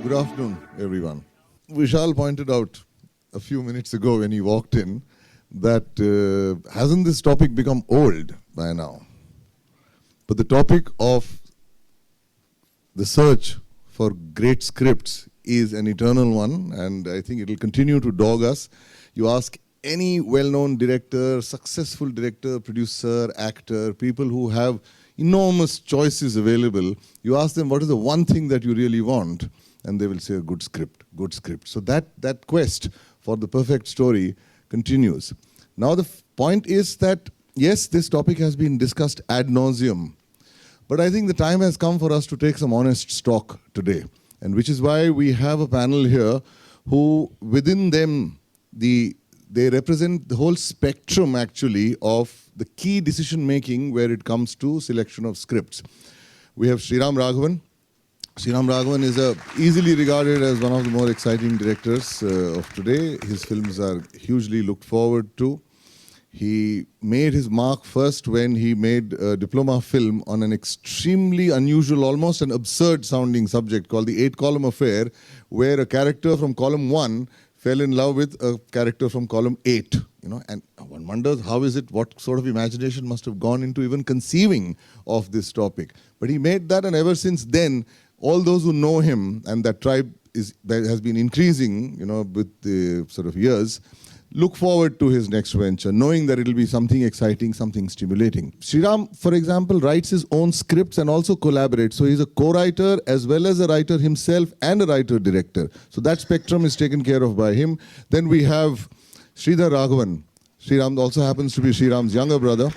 Good afternoon, everyone. Vishal pointed out a few minutes ago when he walked in that hasn't this topic become old by now? But the topic of the search for great scripts is an eternal one, and I think it will continue to dog us. You ask any well-known director, successful director, producer, actor, people who have enormous choices available, you ask them what is the one thing that you really want, and they will say a good script, good script. So that quest for the perfect story continues. Now the point is that, yes, this topic has been discussed ad nauseum, but I think the time has come for us to take some honest stock today, and which is why we have a panel here who, within them, they represent the whole spectrum, actually, of the key decision-making where it comes to selection of scripts. We have Sriram Raghavan. Sriram Raghavan is easily regarded as one of the more exciting directors of today. His films are hugely looked forward to. He made his mark first when he made a diploma film on an extremely unusual, almost an absurd-sounding subject called The 8-Column Affair, where a character from column 1 fell in love with a character from column 8, and one wonders how is it, what sort of imagination must have gone into even conceiving of this topic. But he made that, and ever since then, all those who know him, and that tribe that has been increasing, with the sort of years, look forward to his next venture, knowing that it'll be something exciting, something stimulating. Sriram, for example, writes his own scripts and also collaborates. So he's a co-writer as well as a writer himself and a writer-director. So that spectrum is taken care of by him. Then we have Sridhar Raghavan. Sriram also happens to be Sriram's younger brother.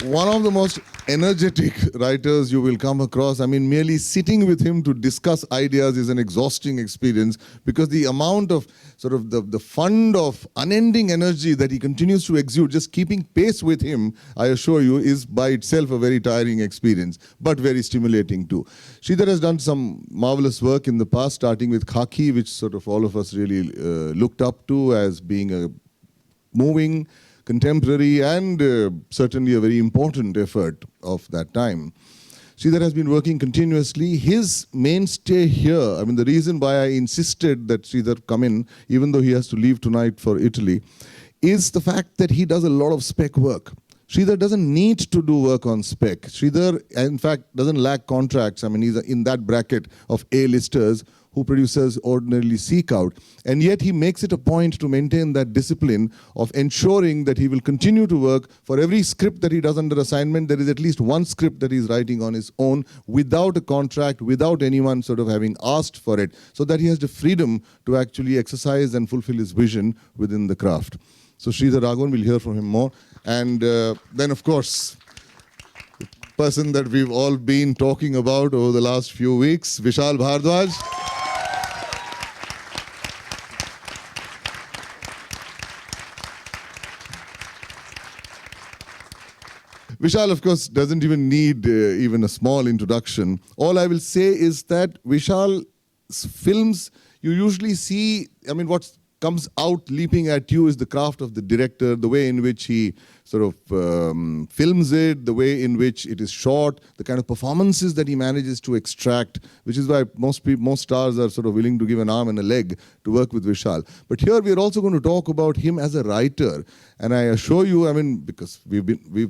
One of the most energetic writers you will come across. I mean, merely sitting with him to discuss ideas is an exhausting experience, because the amount of sort of the fund of unending energy that he continues to exude, just keeping pace with him, I assure you, is by itself a very tiring experience, but very stimulating too. Sridhar has done some marvelous work in the past, starting with Khaki, which sort of all of us really looked up to as being a moving, contemporary, and certainly a very important effort of that time. Sridhar has been working continuously. His mainstay here, I mean, the reason why I insisted that Sridhar come in, even though he has to leave tonight for Italy, is the fact that he does a lot of spec work. Sridhar doesn't need to do work on spec. Sridhar, in fact, doesn't lack contracts. I mean, he's in that bracket of A-listers who producers ordinarily seek out. And yet he makes it a point to maintain that discipline of ensuring that he will continue to work. For every script that he does under assignment, there is at least one script that he's writing on his own, without a contract, without anyone sort of having asked for it, so that he has the freedom to actually exercise and fulfill his vision within the craft. So Sridhar Raghavan, we'll hear from him more. And then, of course, the person that we've all been talking about over the last few weeks, Vishal Bhardwaj. Vishal, of course, doesn't even need even a small introduction. All I will say is that Vishal's films, you usually see, I mean, what comes out leaping at you is the craft of the director, the way in which he sort of films it, the way in which it is shot, the kind of performances that he manages to extract, which is why most stars are sort of willing to give an arm and a leg to work with Vishal. But here we are also going to talk about him as a writer. And I assure you, I mean, because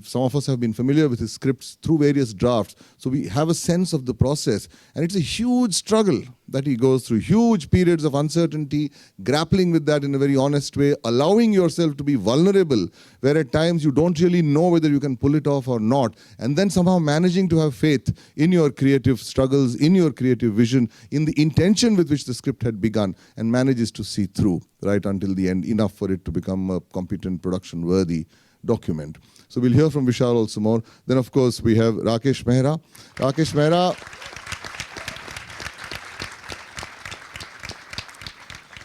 some of us have been familiar with his scripts through various drafts, so we have a sense of the process. And it's a huge struggle that he goes through, huge periods of uncertainty, grappling with that in a very honest way, allowing yourself to be vulnerable, where at times you don't really know whether you can pull it off or not, and then somehow managing to have faith in your creative struggles, in your creative vision, in the intention with which the script had begun, and manages to see through right until the end, enough for it to become a competent, production-worthy document. So we'll hear from Vishal also more. Then, of course, we have Rakesh Mehra. Rakesh Mehra,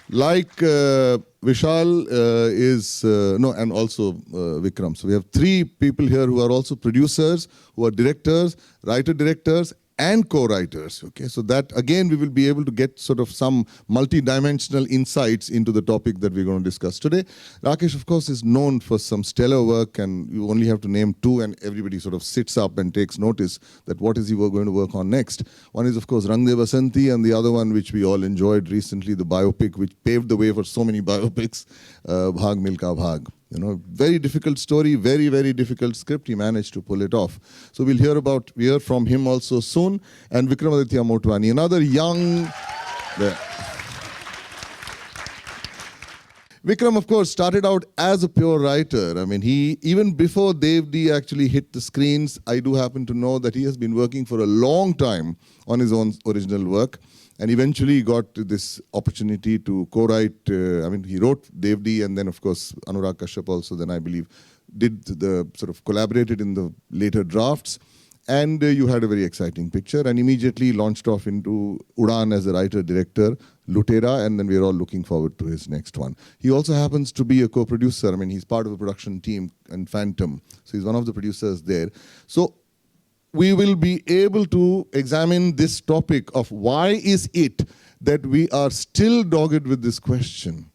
like Vishal and also Vikram. So we have three people here who are also producers, who are directors, writer-directors, and co-writers. Okay, so that again we will be able to get sort of some multi-dimensional insights into the topic that we're going to discuss today. Rakesh, of course, is known for some stellar work, and you only have to name two, and everybody sort of sits up and takes notice that what is he going to work on next. One is, of course, Rang De Basanti, and the other one, which we all enjoyed recently, the biopic, which paved the way for so many biopics, Bhag Milka Bhag. You know, very difficult story, very, very difficult script. He managed to pull it off. So we'll hear from him also soon. And Vikramaditya Motwani, another young... Vikram, of course, started out as a pure writer. I mean, he, even before Devdi actually hit the screens, I do happen to know that he has been working for a long time on his own original work. And eventually got this opportunity to co-write, he wrote Devdi, and then of course Anurag Kashyap also then I believe did the sort of collaborated in the later drafts. And you had a very exciting picture and immediately launched off into Udaan as a writer-director, Lutera, and then we're all looking forward to his next one. He also happens to be a co-producer. I mean, he's part of the production team in Phantom. So he's one of the producers there. So we will be able to examine this topic of why is it that we are still dogged with this question.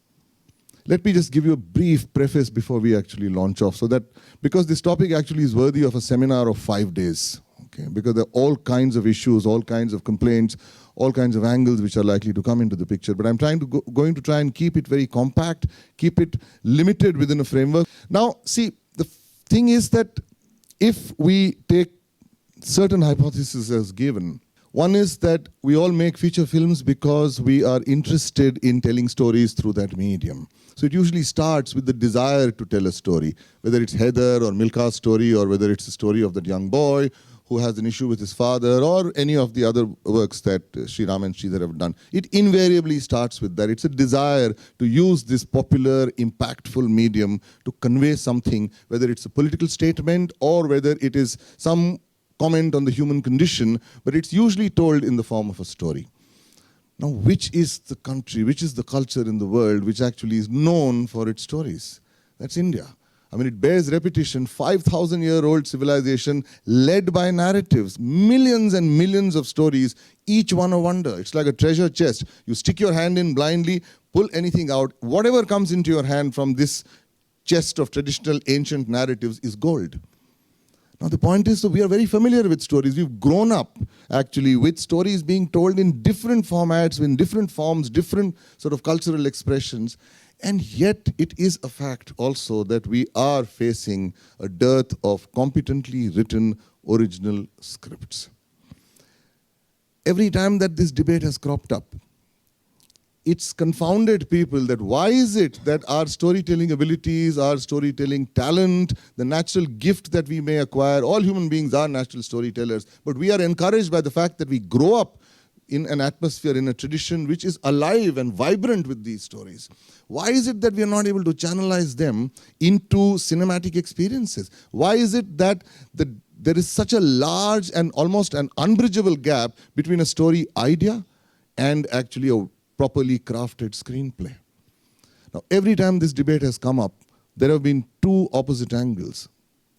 Let me just give you a brief preface before we actually launch off, so that because this topic actually is worthy of a seminar of 5 days, okay? Because there are all kinds of issues, all kinds of complaints, all kinds of angles which are likely to come into the picture. But I'm going to try and keep it very compact, keep it limited within a framework. Now, see, the thing is that if we take certain hypotheses as given. One is that we all make feature films because we are interested in telling stories through that medium. So it usually starts with the desire to tell a story, whether it's Heather or Milka's story, or whether it's the story of that young boy who has an issue with his father, or any of the other works that Sri Ram and Sridhar have done. It invariably starts with that. It's a desire to use this popular, impactful medium to convey something, whether it's a political statement or whether it is some comment on the human condition, but it's usually told in the form of a story. Now, which is the country, which is the culture in the world which actually is known for its stories? That's India. I mean, it bears repetition, 5,000-year-old civilization led by narratives, millions and millions of stories, each one a wonder. It's like a treasure chest. You stick your hand in blindly, pull anything out, whatever comes into your hand from this chest of traditional ancient narratives is gold. Now, the point is that we are very familiar with stories. We've grown up, actually, with stories being told in different formats, in different forms, different sort of cultural expressions. And yet, it is a fact also that we are facing a dearth of competently written original scripts. Every time that this debate has cropped up, it's confounded people that why is it that our storytelling abilities, our storytelling talent, the natural gift that we may acquire, all human beings are natural storytellers, but we are encouraged by the fact that we grow up in an atmosphere, in a tradition which is alive and vibrant with these stories. Why is it that we are not able to channelize them into cinematic experiences? Why is it that there is such a large and almost an unbridgeable gap between a story idea and actually a properly crafted screenplay? Now, every time this debate has come up, there have been two opposite angles.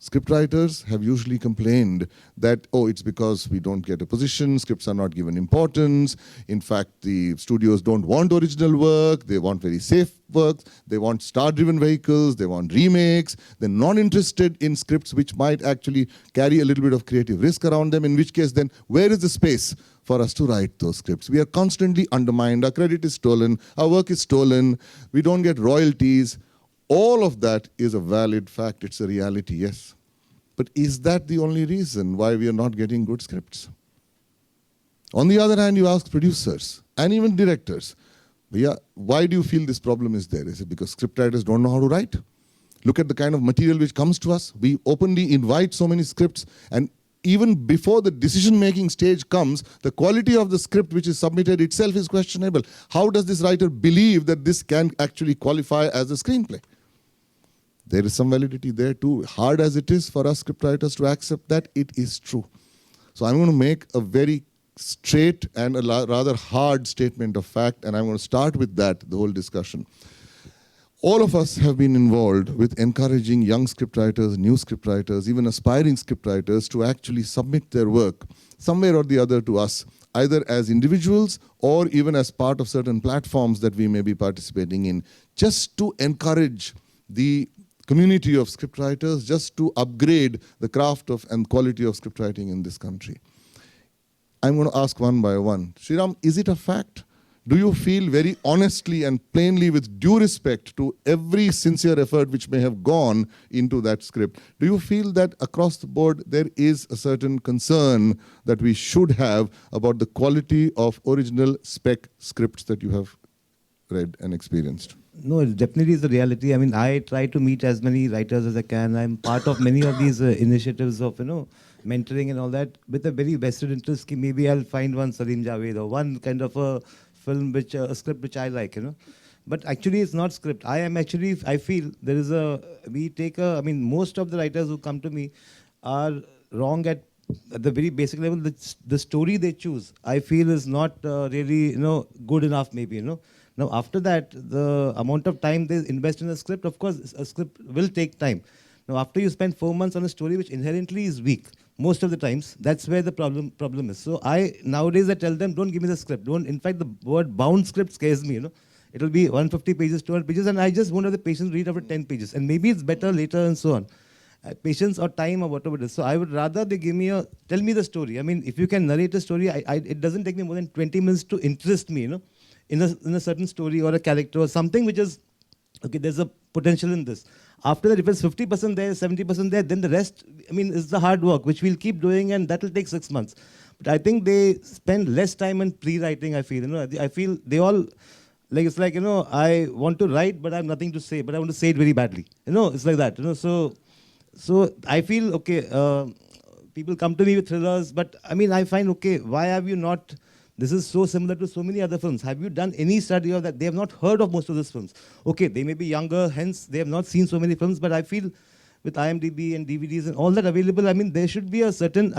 Scriptwriters have usually complained that, oh, it's because we don't get a position, scripts are not given importance. In fact, the studios don't want original work, they want very safe work, they want star-driven vehicles, they want remakes, they're not interested in scripts which might actually carry a little bit of creative risk around them, in which case then where is the space for us to write those scripts? We are constantly undermined, our credit is stolen, our work is stolen, we don't get royalties. All of that is a valid fact, it's a reality, yes. But is that the only reason why we are not getting good scripts? On the other hand, you ask producers and even directors, why do you feel this problem is there? Is it because scriptwriters don't know how to write? Look at the kind of material which comes to us. We openly invite so many scripts, and even before the decision-making stage comes, the quality of the script which is submitted itself is questionable. How does this writer believe that this can actually qualify as a screenplay? There is some validity there too. Hard as it is for us scriptwriters to accept that, it is true. So I'm going to make a very straight and a rather hard statement of fact, and I'm going to start with that, the whole discussion. All of us have been involved with encouraging young scriptwriters, new scriptwriters, even aspiring scriptwriters to actually submit their work somewhere or the other to us, either as individuals or even as part of certain platforms that we may be participating in, just to encourage the community of scriptwriters, just to upgrade the craft of and quality of scriptwriting in this country. I'm going to ask one by one. Sriram, is it a fact? Do you feel very honestly and plainly, with due respect to every sincere effort which may have gone into that script, do you feel that across the board there is a certain concern that we should have about the quality of original spec scripts that you have read and experienced? No, it definitely is the reality. I mean, I try to meet as many writers as I can. I'm part of many of these initiatives of, mentoring and all that with a very vested interest. Ki maybe I'll find one Salim Javed or one kind of a film, a script which I like, But actually, it's not script. I feel there is most of the writers who come to me are wrong at the very basic level. The story they choose, I feel, is not really, good enough, maybe, Now, after that, the amount of time they invest in a script, of course, a script will take time. Now, after you spend 4 months on a story which inherently is weak, most of the times, that's where the problem is. So nowadays I tell them, don't give me the script. In fact, the word bound script scares me, It'll be 150 pages, 200 pages, and I just won't have the patience to read after 10 pages. And maybe it's better later and so on. Patience or time or whatever it is. So I would rather they tell me the story. I mean, if you can narrate a story, it doesn't take me more than 20 minutes to interest me, in a certain story or a character or something which is, okay, there's a potential in this. After that, if it's 50% there, 70% there, then the rest, is the hard work, which we'll keep doing, and that will take 6 months. But I think they spend less time in pre-writing, I feel. I feel they all, it's like, I want to write, but I have nothing to say, but I want to say it very badly. It's like that, So I feel, okay, people come to me with thrillers, but I find, okay, why have you not... This is so similar to so many other films. Have you done any study of that? They have not heard of most of these films. Okay, they may be younger, hence they have not seen so many films, but I feel with IMDb and DVDs and all that available, there should be a certain,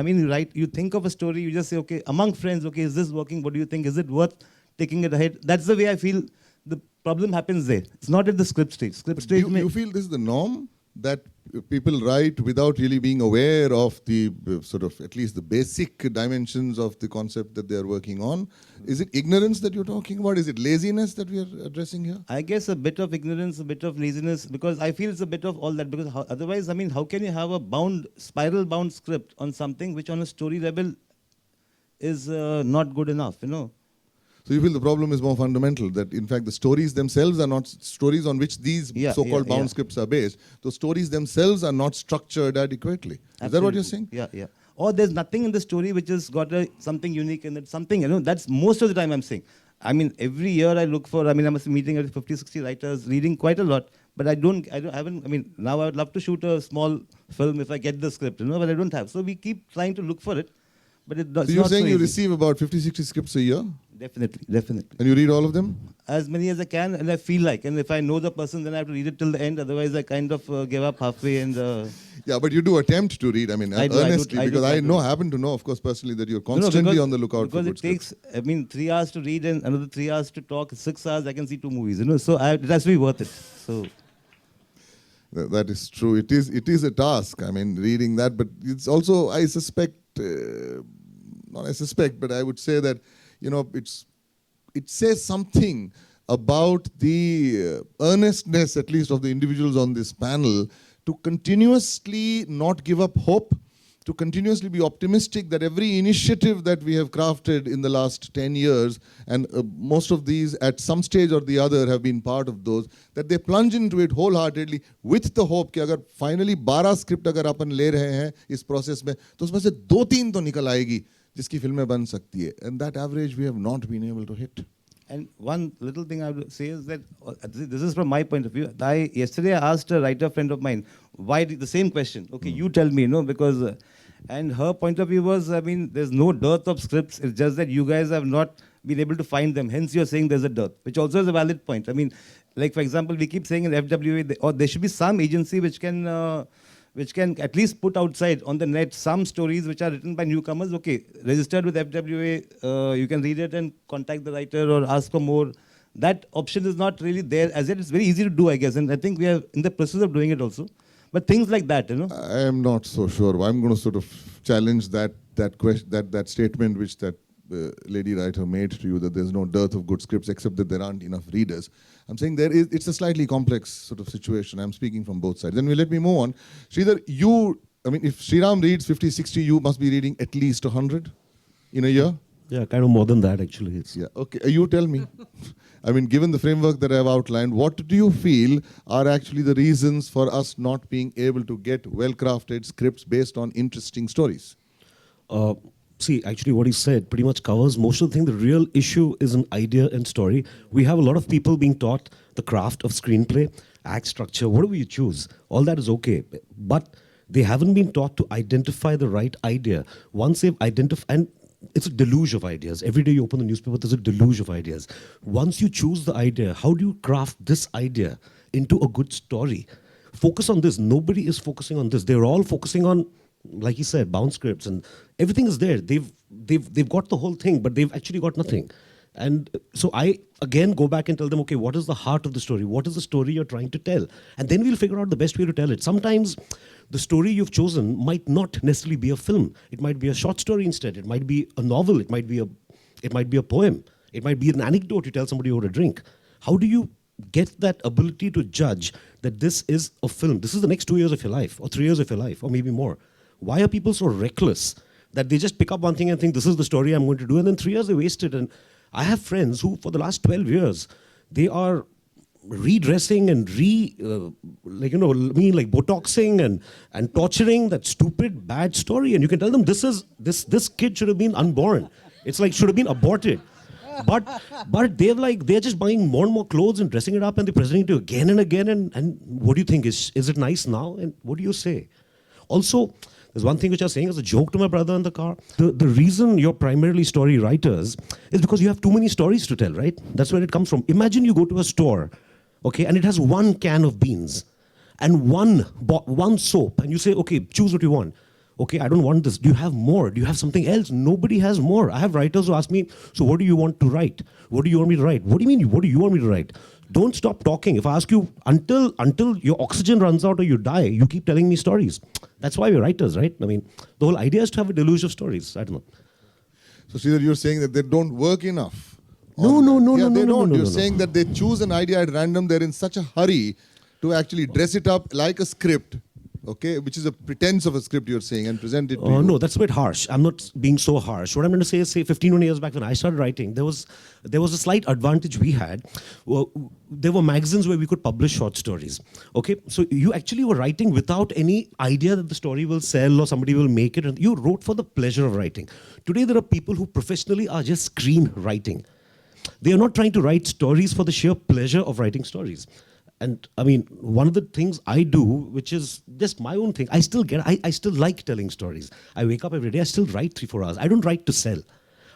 you think of a story, you just say, okay, among friends, okay, is this working? What do you think? Is it worth taking it ahead? That's the way I feel the problem happens there. It's not at the script stage. You feel this is the norm? That people write without really being aware of the sort of, at least the basic dimensions of the concept that they are working on. Is it ignorance that you're talking about? Is it laziness that we are addressing here? I guess a bit of ignorance, a bit of laziness, because I feel it's a bit of all that. Because otherwise, how can you have a spiral-bound script on something which on a story level is not good enough, So you feel the problem is more fundamental, that in fact the stories themselves are not stories on which these so-called bound scripts are based. Those stories themselves are not structured adequately. Absolutely. Is that what you're saying? Yeah. Or there's nothing in the story which has got something unique in it, something, that's most of the time I'm saying. Every year I look for, I'm meeting 50, 60 writers, reading quite a lot, but now I would love to shoot a small film if I get the script, but I don't have. So we keep trying to look for it, but it does. So you're saying you receive about 50, 60 scripts a year? Definitely. And you read all of them? As many as I can, and I feel like. And if I know the person, then I have to read it till the end. Otherwise, I kind of give up halfway. And yeah, but you do attempt to read, earnestly, because I happen to know, of course, personally, that you're constantly on the lookout for good scripts. Because it takes, 3 hours to read and another 3 hours to talk. 6 hours, I can see 2 movies, So it has to be worth it. So that is true. It is a task, reading that. But it's also, I suspect, not I suspect, but I would say that, it says something about the earnestness, at least, of the individuals on this panel to continuously not give up hope, to continuously be optimistic that every initiative that we have crafted in the last 10 years, and most of these at some stage or the other have been part of those, that they plunge into it wholeheartedly with the hope कि अगर finally 12 script अगर अपन ले रहे हैं इस process में, तो उसमें से 2-3 तो निकल आएगी जिसकी फिल्में बन सकती है. And that average we have not been able to hit. And one little thing I would say is that, this is from my point of view. Yesterday I asked a writer friend of mine, why the same question. Okay, you tell me, because, and her point of view was, there's no dearth of scripts. It's just that you guys have not been able to find them. Hence you're saying there's a dearth, which also is a valid point. Like for example, we keep saying in FWA, or there should be some agency which can at least put outside on the net some stories which are written by newcomers. Okay, registered with FWA, you can read it and contact the writer or ask for more that option is not really there as yet. It's very easy to do, I guess, and I think we are in the process of doing it also. But things like that, I am not so sure. I'm going to sort of challenge that question, that statement which that lady writer made to you, that there's no dearth of good scripts except that there aren't enough readers. I'm saying it's a slightly complex sort of situation. I'm speaking from both sides. Then let me move on. Sridhar, if Sriram reads 50, 60, you must be reading at least 100 in a year? Yeah, kind of more than that actually. Yeah, okay. You tell me. Given the framework that I have outlined, what do you feel are actually the reasons for us not being able to get well-crafted scripts based on interesting stories? See, actually what he said pretty much covers most of the thing. The real issue is an idea and story. We have a lot of people being taught the craft of screenplay, act structure, whatever you choose. All that is okay. But they haven't been taught to identify the right idea. Once they've identified, and it's a deluge of ideas. Every day you open the newspaper, there's a deluge of ideas. Once you choose the idea, how do you craft this idea into a good story? Focus on this. Nobody is focusing on this. They're all focusing on, like he said, bound scripts, and everything is there. They've got the whole thing, but they've actually got nothing. And so I, again, go back and tell them, okay, what is the heart of the story? What is the story you're trying to tell? And then we'll figure out the best way to tell it. Sometimes the story you've chosen might not necessarily be a film. It might be a short story instead. It might be a novel. It might be a poem. It might be an anecdote you tell somebody over a drink. How do you get that ability to judge that this is a film? This is the next 2 years of your life, or 3 years of your life, or maybe more. Why are people so reckless that they just pick up one thing and think, this is the story I'm going to do, and then 3 years they waste it? And I have friends who, for the last 12 years, they are redressing and botoxing and torturing that stupid, bad story. And you can tell them, this kid should have been unborn. It's like, should have been aborted. But they're just buying more and more clothes and dressing it up, and they're presenting it again and again. And what do you think? Is it nice now? And what do you say? Also, there's one thing which I was saying as a joke to my brother in the car. The reason you're primarily story writers is because you have too many stories to tell, right? That's where it comes from. Imagine you go to a store, okay, and it has one can of beans and one soap, and you say, okay, choose what you want. Okay, I don't want this. Do you have more? Do you have something else? Nobody has more. I have writers who ask me, so what do you want to write? What do you want me to write? What do you mean, what do you want me to write? Don't stop talking. If I ask you, until your oxygen runs out or you die, you keep telling me stories. That's why we're writers, right? I mean, the whole idea is to have a deluge of stories. I don't know. So, Sridhar, you're saying that they don't work enough? No. They don't. You're saying that they choose an idea at random. They're in such a hurry to actually dress it up like a script, okay, which is a pretense of a script, you're saying, and present it to you. No, that's a bit harsh. I'm not being so harsh. What I'm going to say is, 15, 20 years back when I started writing, there was a slight advantage we had. Well, there were magazines where we could publish short stories. Okay, so you actually were writing without any idea that the story will sell or somebody will make it. And you wrote for the pleasure of writing. Today, there are people who professionally are just screenwriting. They are not trying to write stories for the sheer pleasure of writing stories. And I mean, one of the things I do, which is just my own thing, I still like telling stories. I wake up every day, I still write 3-4 hours. I don't write to sell.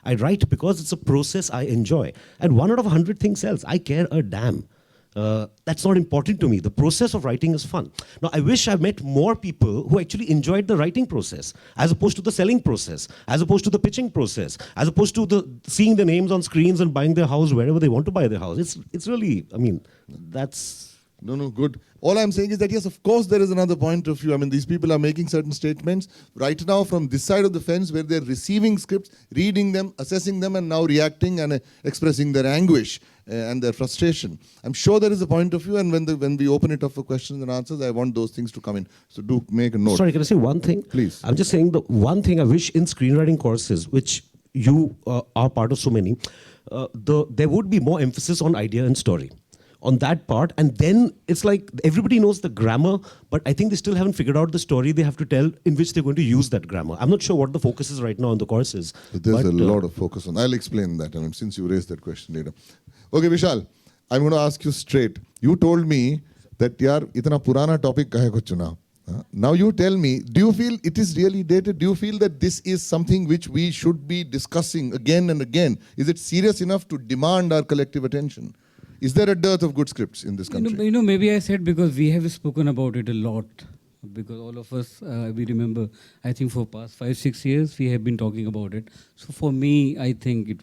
I write because it's a process I enjoy. And 1 out of 100 things sells. I care a damn. That's not important to me. The process of writing is fun. Now, I wish I met more people who actually enjoyed the writing process, as opposed to the selling process, as opposed to the pitching process, as opposed to the seeing the names on screens and buying their house wherever they want to buy their house. It's really, I mean, that's... No, good. All I'm saying is that, yes, of course, there is another point of view. I mean, these people are making certain statements right now from this side of the fence where they're receiving scripts, reading them, assessing them, and now reacting and expressing their anguish and their frustration. I'm sure there is a point of view, and when we open it up for questions and answers, I want those things to come in. So do make a note. Sorry, can I say one thing? Please. I'm just saying the one thing I wish in screenwriting courses, which you are part of so many, there would be more emphasis on idea and story. On that part, and then it's like everybody knows the grammar, but I think they still haven't figured out the story they have to tell in which they're going to use that grammar. I'm not sure what the focus is right now on the courses. But there's a lot of focus on. I'll explain that, I mean, since you raised that question later. Okay, Vishal, I'm going to ask you straight. You told me that yaar itna purana topic kahe ko chuna. Now you tell me, do you feel it is really dated? Do you feel that this is something which we should be discussing again and again? Is it serious enough to demand our collective attention? Is there a dearth of good scripts in this country? Maybe I said because we have spoken about it a lot because all of us, we remember, I think for past 5-6 years, we have been talking about it. So for me, I think it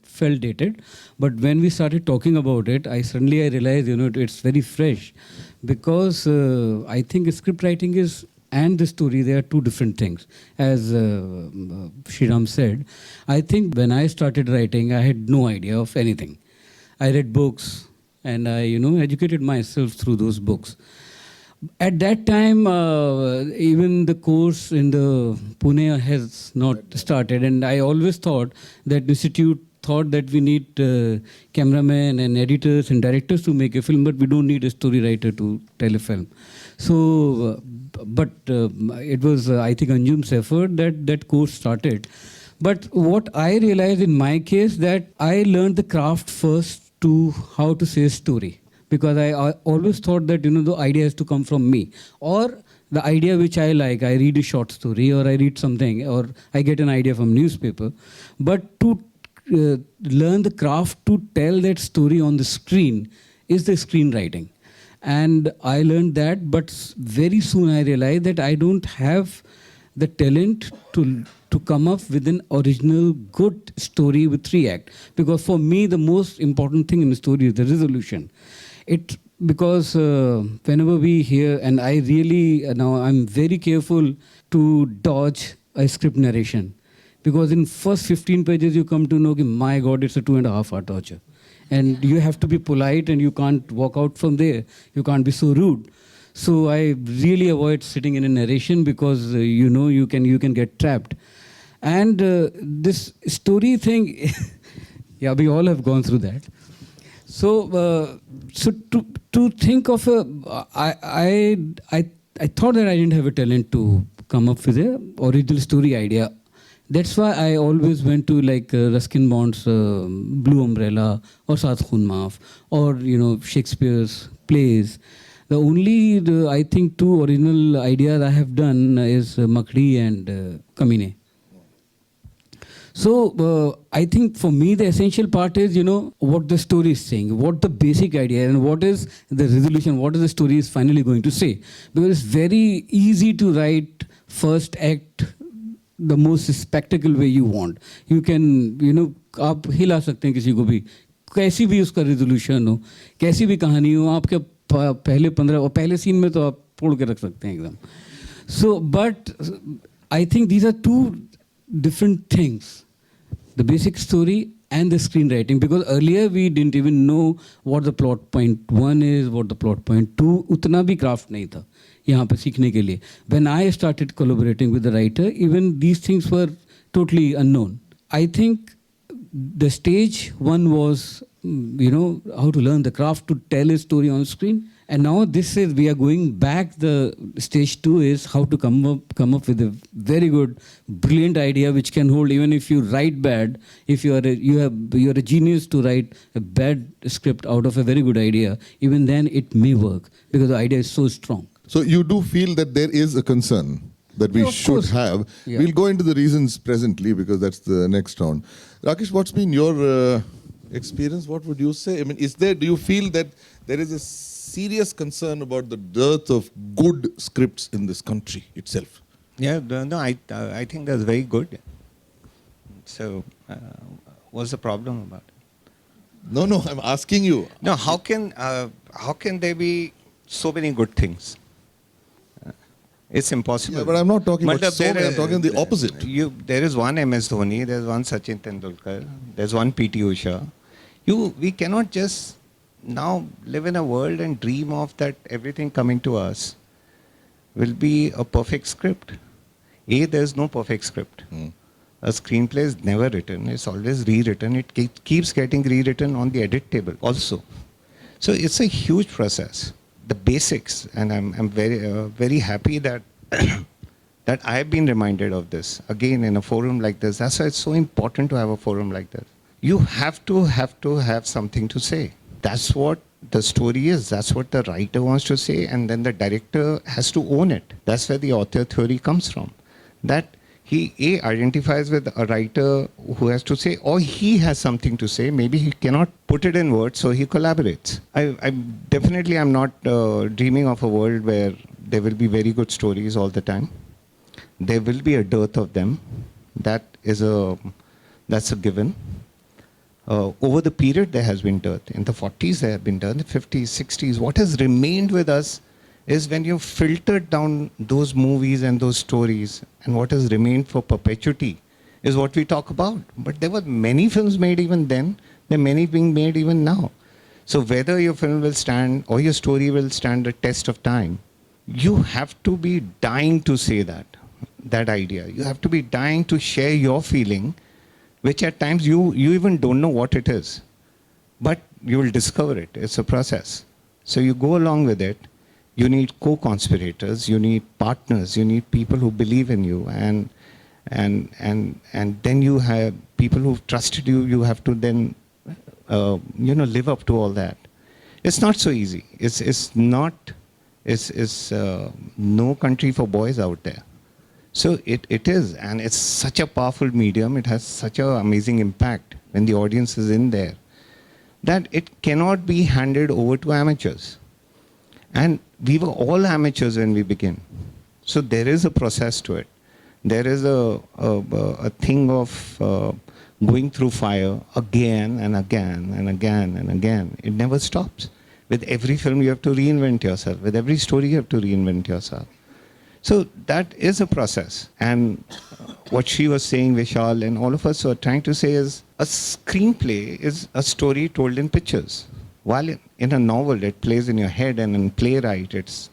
felt dated. But when we started talking about it, I realized, it's very fresh. Because I think script writing is and the story, they are two different things. As Shriram said, I think when I started writing, I had no idea of anything. I read books and I, educated myself through those books. At that time, even the course in the Pune has not started, and I always thought that the institute thought that we need cameramen and editors and directors to make a film, but we don't need a story writer to tell a film. So, it was, I think, Anjum's effort that course started. But what I realized in my case, that I learned the craft first to how to say a story. Because I always thought that, the idea has to come from me. Or the idea which I like, I read a short story or I read something or I get an idea from newspaper. But to learn the craft to tell that story on the screen is the screenwriting. And I learned that, but very soon I realized that I don't have the talent to come up with an original good story with 3 acts. Because for me, the most important thing in the story is the resolution. Because whenever we hear, and I really, now I'm very careful to dodge a script narration. Because in first 15 pages, you come to know, my God, it's a 2.5-hour torture. And you have to be polite and you can't walk out from there. You can't be so rude. So I really avoid sitting in a narration because, you can get trapped. And this story thing, yeah, we all have gone through that. So, to think of I thought that I didn't have a talent to come up with an original story idea. That's why I always went to like Ruskin Bond's Blue Umbrella or Saath Khoon Maaf or Shakespeare's plays. The only I think 2 original ideas I have done is Makdi and Kamine. So I think for me the essential part is what the story is saying, what the basic idea, and what is the resolution, what is the story is finally going to say. Because it's very easy to write first act the most spectacle way you want. You can, आप हिला सकते हैं किसी को भी, कैसी भी उसका resolution हो, कैसी भी कहानी हो, आपके पहले 15 और पहले सीन में तो आप फोड़ के रख सकते हैं एकदम. So, but I think these are 2 different things, the basic story and the screenwriting. Because earlier we didn't even know what the plot point 1 is, what the plot point 2, उतना भी craft नहीं था यहाँ पे सीखने के लिए. When I started collaborating with the writer, even these things were totally unknown. I think the stage 1 was, how to learn the craft to tell a story on screen. And now this is, we are going back, the stage 2 is how to come up with a very good, brilliant idea which can hold, even if you write bad, if you are a genius to write a bad script out of a very good idea, even then it may work because the idea is so strong. So you do feel that there is a concern that we should course. have. Yeah. We'll go into the reasons presently because that's the next round. Rakesh, what's been your experience? What would you say? I mean, do you feel that there is a serious concern about the dearth of good scripts in this country itself? Yeah, no, I think that's very good. So, what's the problem about it? No, I'm asking you. No, how can there be so many good things? It's impossible. Yeah, but I'm not talking about Matlab, so many, I'm talking the opposite. There is one MS Dhoni, there's one Sachin Tendulkar, there's one PT Usha. We cannot just now live in a world and dream of that everything coming to us will be a perfect script. There's no perfect script. A screenplay is never written. It's always rewritten. It keeps getting rewritten on the edit table also. So it's a huge process. The basics, and I'm very happy that that I've been reminded of this again in a forum like this. That's why it's so important to have a forum like this. You have to have something to say. That's what the story is. That's what the writer wants to say, and then the director has to own it. That's where the author theory comes from. That he identifies with a writer who has to say, or he has something to say. Maybe he cannot put it in words, so he collaborates. I'm not dreaming of a world where there will be very good stories all the time. There will be a dearth of them. That's a given. Over the period, there has been dearth. In the 40s, there have been dearth. In the 50s, 60s. What has remained with us is when you filtered down those movies and those stories, and what has remained for perpetuity is what we talk about. But there were many films made even then. There are many being made even now. So whether your film will stand or your story will stand the test of time, you have to be dying to say that idea. You have to be dying to share your feeling, which at times you even don't know what it is. But you will discover it. It's a process. So you go along with it. You need co-conspirators, you need partners, you need people who believe in you, and then you have people who've trusted you. You have to then live up to all that. It's not so easy. It's no country for boys out there. So it is, and it's such a powerful medium. It has such an amazing impact when the audience is in there, that it cannot be handed over to amateurs. And we were all amateurs when we began. So there is a process to it. There is a thing of going through fire again and again and again and again. It never stops. With every film, you have to reinvent yourself. With every story, you have to reinvent yourself. So that is a process. And what she was saying, Vishal, and all of us were trying to say is, a screenplay is a story told in pictures. While in a novel, it plays in your head, and in playwright, it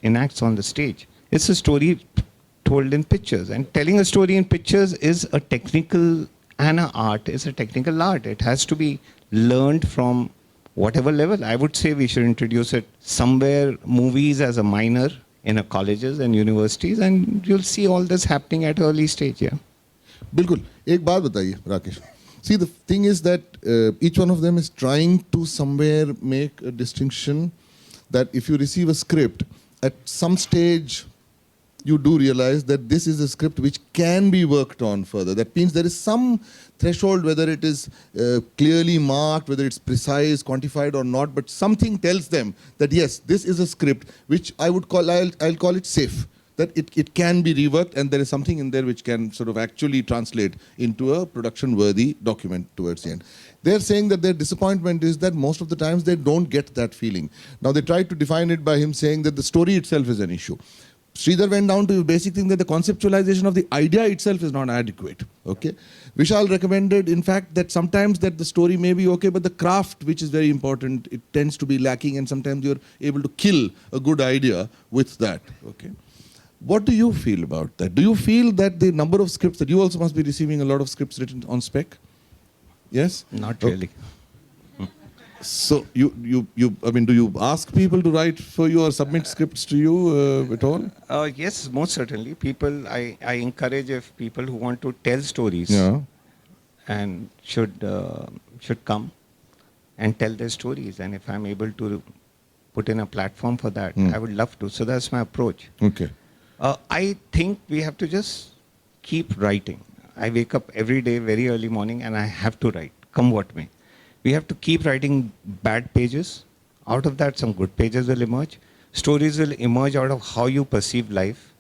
enacts on the stage. It's a story told in pictures. And telling a story in pictures is a technical, and an art is a technical art. It has to be learned from whatever level. I would say we should introduce it somewhere, movies as a minor in colleges and universities, and you'll see all this happening at early stage, yeah. बिल्कुल एक बात बताइए Rakesh. See, the thing is that each one of them is trying to somewhere make a distinction that if you receive a script, at some stage you do realize that this is a script which can be worked on further. That means there is some threshold, whether it is clearly marked, whether it's precise, quantified or not, but something tells them that yes, this is a script which I'll call it safe. That it can be reworked, and there is something in there which can sort of actually translate into a production-worthy document towards the end. They're saying that their disappointment is that most of the times they don't get that feeling. Now they tried to define it by him saying that the story itself is an issue. Sridhar went down to the basic thing that the conceptualization of the idea itself is not adequate. Okay, Vishal recommended, in fact, that sometimes that the story may be okay, but the craft, which is very important, it tends to be lacking, and sometimes you're able to kill a good idea with that. Okay. What do you feel about that? Do you feel that the number of scripts that you also must be receiving a lot of scripts written on spec? Yes? Not really. So I mean, do you ask people to write for you or submit scripts to you at all? Yes, most certainly. People, I encourage if people who want to tell stories, Yeah. and should come and tell their stories. And if I'm able to put in a platform for that, I would love to. So that's my approach. Okay. I think we have to just keep writing. I wake up every day very early morning and I have to write, come what may. We have to keep writing bad pages. Out of that, some good pages will emerge. Stories will emerge out of how you perceive life,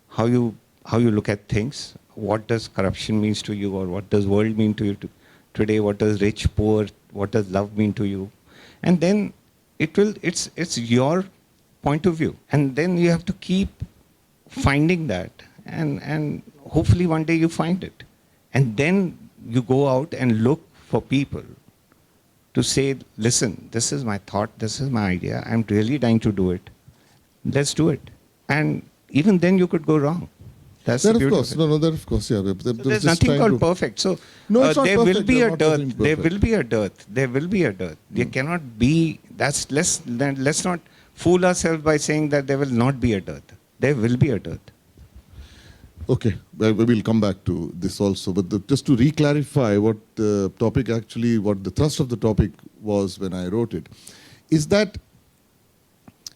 how you look at things. What does corruption means to you, or what does world mean to you today? What does rich, poor, what does love mean to you? And then it's your point of view. And then you have to keep finding that, and hopefully one day you find it. And then you go out and look for people to say, listen, this is my thought, this is my idea, I'm really dying to do it. Let's do it. And even then you could go wrong. That's That the of beauty course. of it. No, that of course, yeah. So there's nothing called perfect. So No, it's not there will perfect. be They're a not dearth. nothing There perfect. will be a dearth. There will be a dearth. There cannot be. Let's not fool ourselves by saying that there will not be a dearth. There will be a dearth. Okay, well, we'll come back to this also. But just to re-clarify what the topic actually, what the thrust of the topic was when I wrote it, is that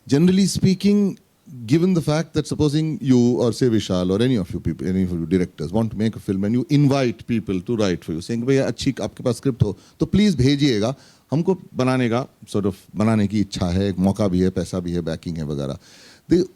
generally speaking, given the fact that supposing you or say Vishal or any of you people, any of you directors want to make a film and you invite people to write for you, saying, भैया अच्छी आपके पास script हो तो please भेजिएगा, हमको बनाने का sort of बनाने की इच्छा है, एक मौका भी है, पैसा भी है, बैकिंग है वगैरह.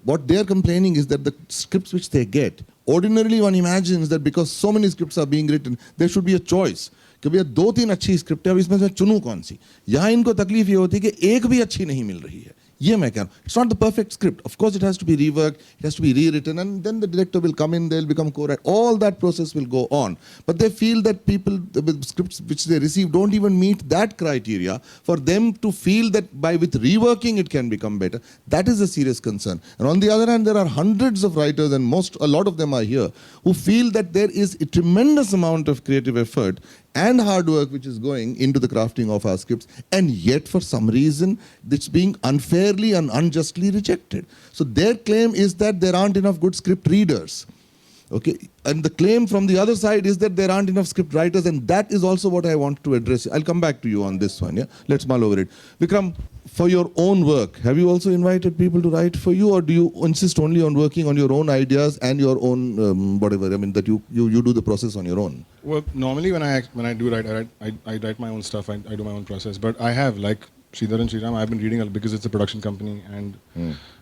what they're complaining is that the scripts which they get, ordinarily one imagines that because so many scripts are being written, there should be a choice. कि भैया 2-3 अच्छी स्क्रिप्ट है, अब इसमें से चुनूं कौन सी. यहाँ इनको तकलीफ ये होती है कि एक भी अच्छी नहीं मिल रही है. ये मैं कह रहा हूँ. It's not the perfect script. Of course, it has to be reworked, it has to be rewritten, and then the director will come in, they'll become co-writer. All that process will go on. But they feel that people, the scripts which they receive don't even meet that criteria for them to feel that with reworking it can become better. That is a serious concern. And on the other hand, there are hundreds of writers, and a lot of them are here, who feel that there is a tremendous amount of creative effort and hard work which is going into the crafting of our scripts, and yet for some reason it's being unfairly and unjustly rejected. So their claim is that there aren't enough good script readers. Okay, and the claim from the other side is that there aren't enough script writers, and that is also what I want to address. I'll come back to you on this one. Yeah, let's mull over it. Vikram, for your own work, have you also invited people to write for you, or do you insist only on working on your own ideas and your own whatever? I mean, that you do the process on your own. Well, normally when I do write, I write my own stuff. I do my own process. But I have, like Sridhar and Sriram, I've been reading because it's a production company, and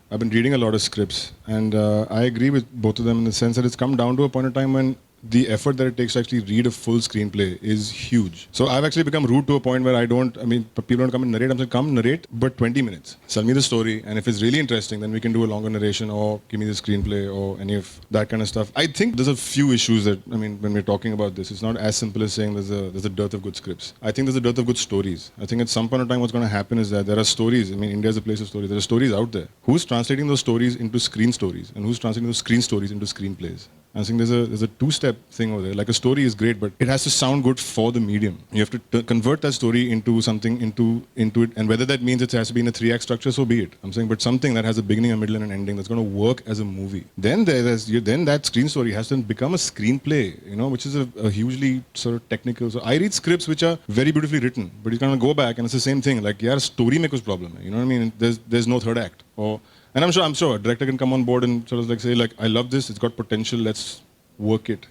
I've been reading a lot of scripts, and I agree with both of them in the sense that it's come down to a point in time when the effort that it takes to actually read a full screenplay is huge. So I've actually become rude to a point where people don't come and narrate. I'm saying, come narrate, but 20 minutes. Tell me the story, and if it's really interesting, then we can do a longer narration, or give me the screenplay, or any of that kind of stuff. I think there's a few issues that, when we're talking about this, it's not as simple as saying there's a dearth of good scripts. I think there's a dearth of good stories. I think at some point in time what's going to happen is that there are stories. India is a place of stories. There are stories out there. Who's translating those stories into screen stories, and who's translating those screen stories into screenplays? I think there's a two-step thing over there. Like, a story is great, but it has to sound good for the medium. You have to convert that story into something, into it, and whether that means it has to be in a 3-act structure, so be it. I'm saying, but something that has a beginning, a middle, and an ending that's going to work as a movie. Then that screen story has to become a screenplay, which is a hugely sort of technical. So I read scripts which are very beautifully written, but you kind of go back and it's the same thing. Like, yeah, story maker's problem. You know what I mean? There's no third act. And I'm sure a director can come on board and sort of like say, like, I love this, it's got potential, let's work it.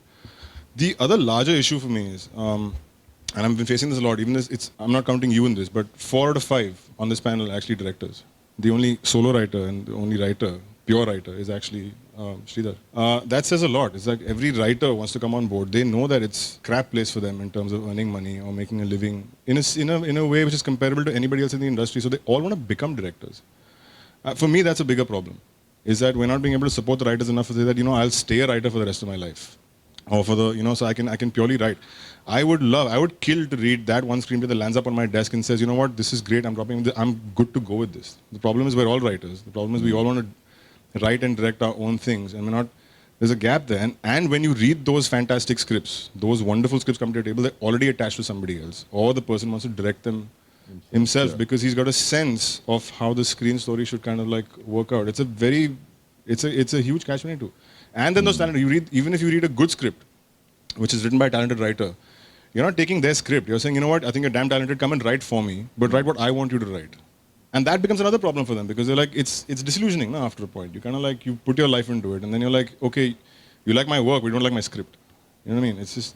The other larger issue for me is, and I've been facing this a lot, even this, I'm not counting you in this, but 4 out of 5 on this panel are actually directors. The only solo writer and the only writer, pure writer, is actually Sridhar. That says a lot. It's like every writer wants to come on board. They know that it's crap place for them in terms of earning money or making a living in a way which is comparable to anybody else in the industry. So they all want to become directors. For me, that's a bigger problem, is that we're not being able to support the writers enough to say that, I'll stay a writer for the rest of my life. Or for the, so I can purely write. I would kill to read that one screenplay that lands up on my desk and says, you know what, this is great, I'm good to go with this. The problem is we're all writers. The problem is we all want to write and direct our own things, and there's a gap there. And when you read those fantastic scripts, those wonderful scripts come to your table, they're already attached to somebody else, or the person wants to direct them himself, because he's got a sense of how the screen story should kind of like work out. It's a huge catch-22. And then those talented, even if you read a good script, which is written by a talented writer, you're not taking their script. You're saying, you know what, I think you're damn talented, come and write for me, but write what I want you to write. And that becomes another problem for them, because they're like, it's disillusioning now after a point. You kind of like, you put your life into it, and then you're like, okay, you like my work, but you don't like my script. You know what I mean? It's just...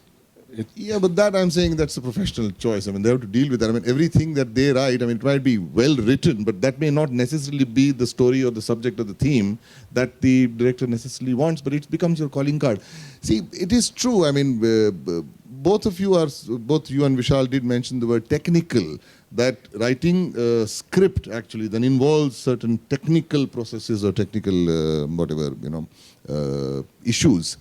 Yeah, but that I'm saying that's a professional choice. They have to deal with that. Everything that they write, it might be well written, but that may not necessarily be the story or the subject or the theme that the director necessarily wants, but it becomes your calling card. See, it is true. Both you and Vishal did mention the word technical, that writing a script actually then involves certain technical processes or technical issues.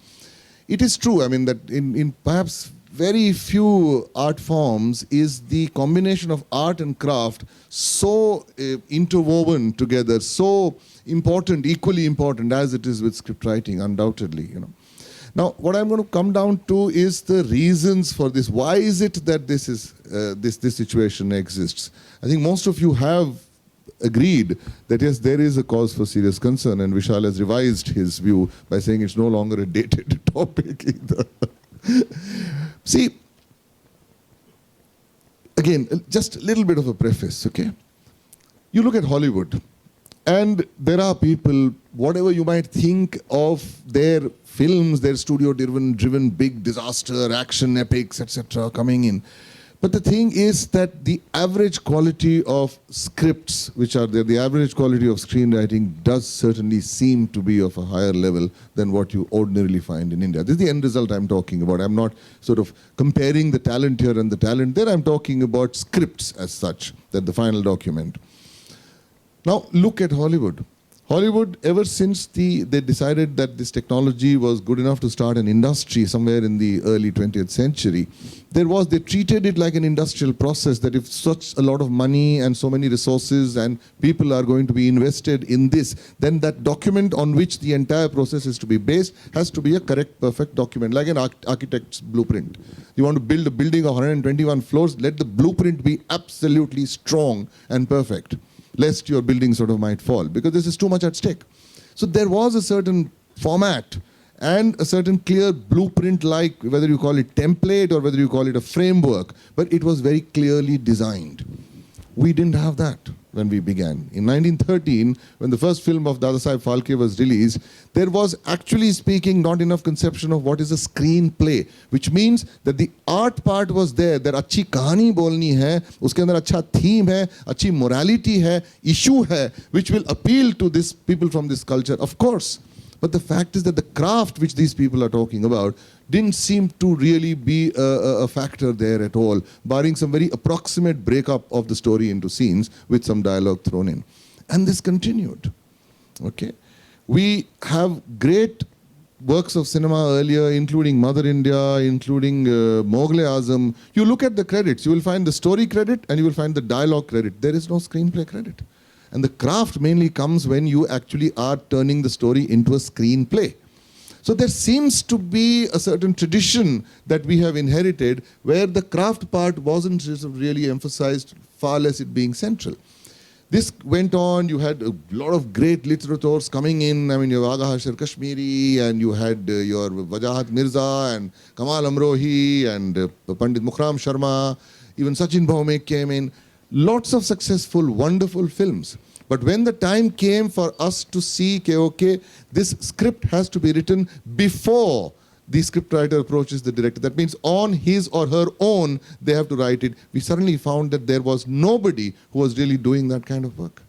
It is true, that in perhaps very few art forms is the combination of art and craft so interwoven together, so important, equally important as it is with script writing, undoubtedly. Now, what I'm going to come down to is the reasons for this. Why is it that this situation exists? I think most of you have agreed that yes, there is a cause for serious concern, and Vishal has revised his view by saying it's no longer a dated topic either. See, again, just a little bit of a preface, okay? You look at Hollywood, and there are people, whatever you might think of their films, their studio-driven big disaster, action epics, etc. coming in. But the thing is that the average quality of scripts which are there, the average quality of screenwriting does certainly seem to be of a higher level than what you ordinarily find in India. This is the end result I'm talking about. I'm not sort of comparing the talent here and the talent there. I'm talking about scripts as such, that the final document. Now look at Hollywood. Hollywood, ever since they decided that this technology was good enough to start an industry somewhere in the early 20th century, they treated it like an industrial process, that if such a lot of money and so many resources and people are going to be invested in this, then that document on which the entire process is to be based has to be a correct, perfect document, like an architect's blueprint. You want to build a building of 121 floors, let the blueprint be absolutely strong and perfect, lest your building sort of might fall, because this is too much at stake. So there was a certain format and a certain clear blueprint, like whether you call it template or whether you call it a framework, but it was very clearly designed. We didn't have that when we began. In 1913, when the first film of Dadasaheb Phalke was released, there was, actually speaking, not enough conception of what is a screenplay, which means that the art part was there, that अच्छी कहानी बोलनी है, उसके अंदर अच्छा theme है, अच्छी morality है, issue है, which will appeal to this people from this culture, of course. But the fact is that the craft which these people are talking about didn't seem to really be a factor there at all, barring some very approximate breakup of the story into scenes with some dialogue thrown in. And this continued. Okay? We have great works of cinema earlier, including Mother India, including Mughal-e-Azam. You look at the credits, you will find the story credit and you will find the dialogue credit. There is no screenplay credit. And the craft mainly comes when you actually are turning the story into a screenplay. So there seems to be a certain tradition that we have inherited where the craft part wasn't really emphasized, far less it being central. This went on, you had a lot of great literateurs coming in. I mean, you have Agha Hashir Kashmiri, and you had your Wajahat Mirza and Kamal Amrohi and Pandit Mukhram Sharma, even Sachin Bhaumik came in. Lots of successful, wonderful films. But when the time came for us to see, okay, this script has to be written before the scriptwriter approaches the director. That means on his or her own, they have to write it. We suddenly found that there was nobody who was really doing that kind of work.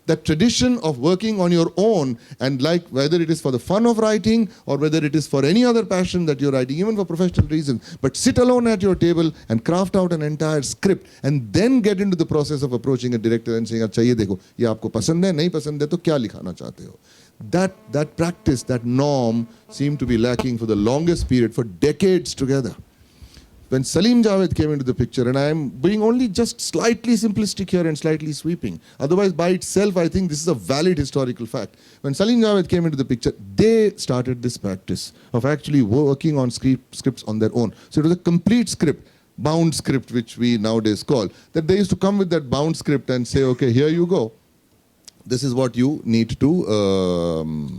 That tradition of working on your own, and like whether it is for the fun of writing or whether it is for any other passion that you're writing, even for professional reasons, but sit alone at your table and craft out an entire script and then get into the process of approaching a director and saying, अच्छा ये देखो, ये आपको पसंद है, नहीं पसंद है तो क्या लिखाना चाहते हो? That practice, that norm seemed to be lacking for the longest period, for decades together. When Salim Javed came into the picture, and I am being only just slightly simplistic here and slightly sweeping, otherwise by itself I think this is a valid historical fact. When Salim Javed came into the picture, they started this practice of actually working on scripts on their own. So it was a complete script, bound script, which we nowadays call, that they used to come with that bound script and say, okay, here you go. This is what you need to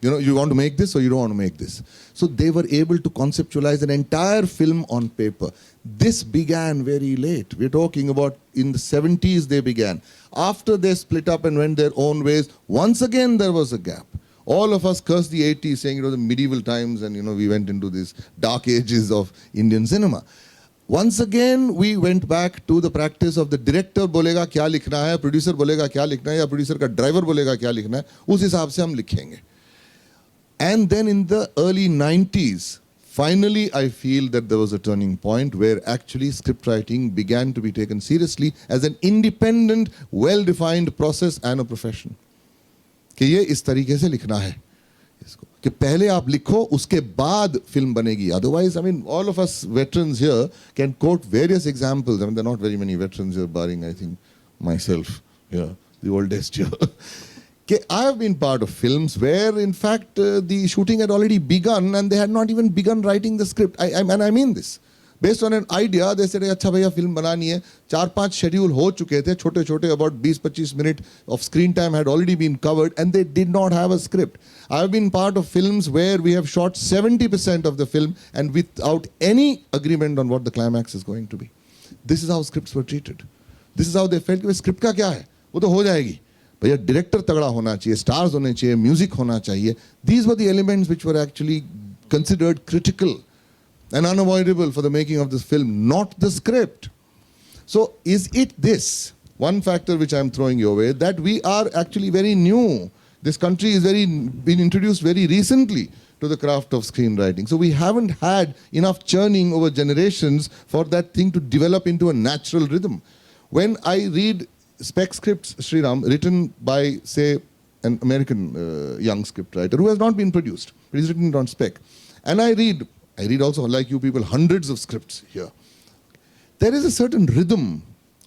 you want to make this or you don't want to make this. So they were able to conceptualize an entire film on paper. This began very late. We're talking about in the 70s they began. After they split up and went their own ways, once again there was a gap. All of us cursed the 80s, saying it was the medieval times and we went into these dark ages of Indian cinema. Once again, we went back to the practice of the director बोलेगा क्या लिखना है, producer बोलेगा क्या लिखना है, या producer का driver बोलेगा क्या लिखना है, उस हिसाब से हम लिखेंगे. And then in the early 90s, finally I feel that there was a turning point where actually script writing began to be taken seriously as an independent, well-defined process and a profession. कि ये इस तरीके से लिखना है इसको, कि पहले आप लिखो उसके बाद film बनेगी. Otherwise, I mean, all of us veterans here can quote various examples. I mean, there are not very many veterans here, barring I think myself here, the oldest here. I have been part of films where, in fact, the shooting had already begun and they had not even begun writing the script. And I mean this. Based on an idea, they said, अच्छा भैया film बनानी है. 4-5 schedule हो चुके थे, छोटे-छोटे, about 20-25 minutes of screen time had already been covered and they did not have a script. I have been part of films where we have shot 70% of the film and without any agreement on what the climax is going to be. This is how scripts were treated. This is how they felt, कि script का क्या है? वो तो हो जाएगी. भैया director तगड़ा होना चाहिए, stars होने चाहिए, music होना चाहिए. These were the elements which were actually considered critical. and unavoidable for the making of this film, not the script. So is it this, one factor which I'm throwing your way, that we are actually very new? This country is been introduced very recently to the craft of screenwriting. So we haven't had enough churning over generations for that thing to develop into a natural rhythm. When I read spec scripts, Sriram, written by, say, an American young scriptwriter who has not been produced, but he's written it on spec. And I read also, like you people, hundreds of scripts here. There is a certain rhythm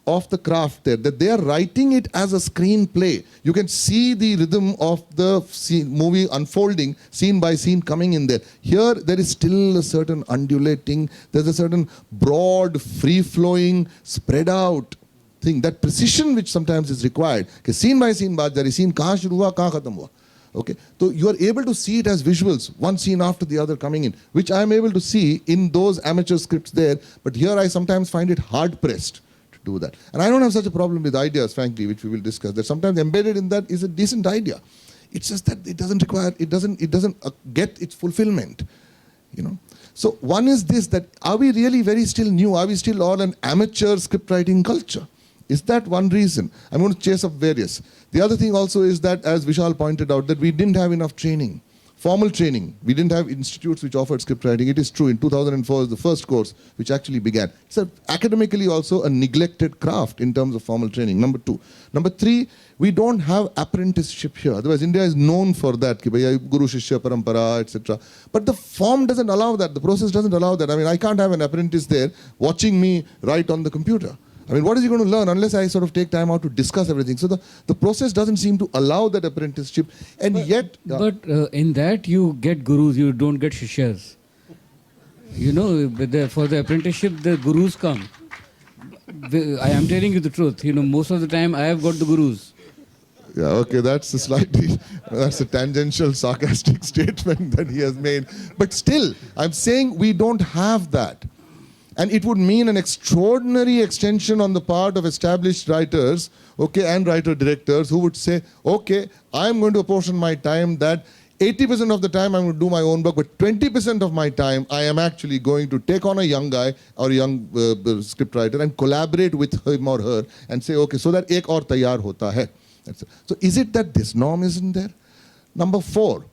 of the craft there, that they are writing it as a screenplay. You can see the rhythm of the movie unfolding, scene by scene coming in there. Here, there is still a certain undulating, there's a certain broad, free-flowing, spread out thing, that precision which sometimes is required. Okay, scene by scene, baat jari, scene kahan shuru hua, kahan khatam hua. Okay, so you are able to see it as visuals, one scene after the other coming in, which I am able to see in those amateur scripts there, but here I sometimes find it hard-pressed to do that. And I don't have such a problem with ideas, frankly, which we will discuss, that sometimes embedded in that is a decent idea. It's just that it doesn't require, it doesn't get its fulfillment, you know. So one is this, that are we really very still new? Are we still all an amateur script writing culture? Is that one reason? I'm going to chase up various. The other thing also is that, as Vishal pointed out, that we didn't have enough training, formal training. We didn't have institutes which offered script writing. It is true, in 2004 was the first course which actually began. It's academically also a neglected craft in terms of formal training, number 2. Number 3, we don't have apprenticeship here. Otherwise, India is known for that, ki bhaiya Guru Shishya Parampara, etc. But the form doesn't allow that. The process doesn't allow that. I mean, I can't have an apprentice there watching me write on the computer. I mean, what is he going to learn unless I sort of take time out to discuss everything? So the process doesn't seem to allow that apprenticeship. And yet... But in that you get gurus, you don't get shishyas. You know, for the apprenticeship, the gurus come. I am telling you the truth. You know, most of the time I have got the gurus. Yeah, okay, that's a tangential, sarcastic statement that he has made. But still, I'm saying we don't have that. And it would mean an extraordinary extension on the part of established writers, okay, and writer-directors who would say, okay, I'm going to apportion my time that 80% of the time I'm going to do my own work, but 20% of my time I am actually going to take on a young guy or a young scriptwriter and collaborate with him or her and say, okay, so that ek aur taiyar hota hai. So is it that this norm isn't there? Number 4,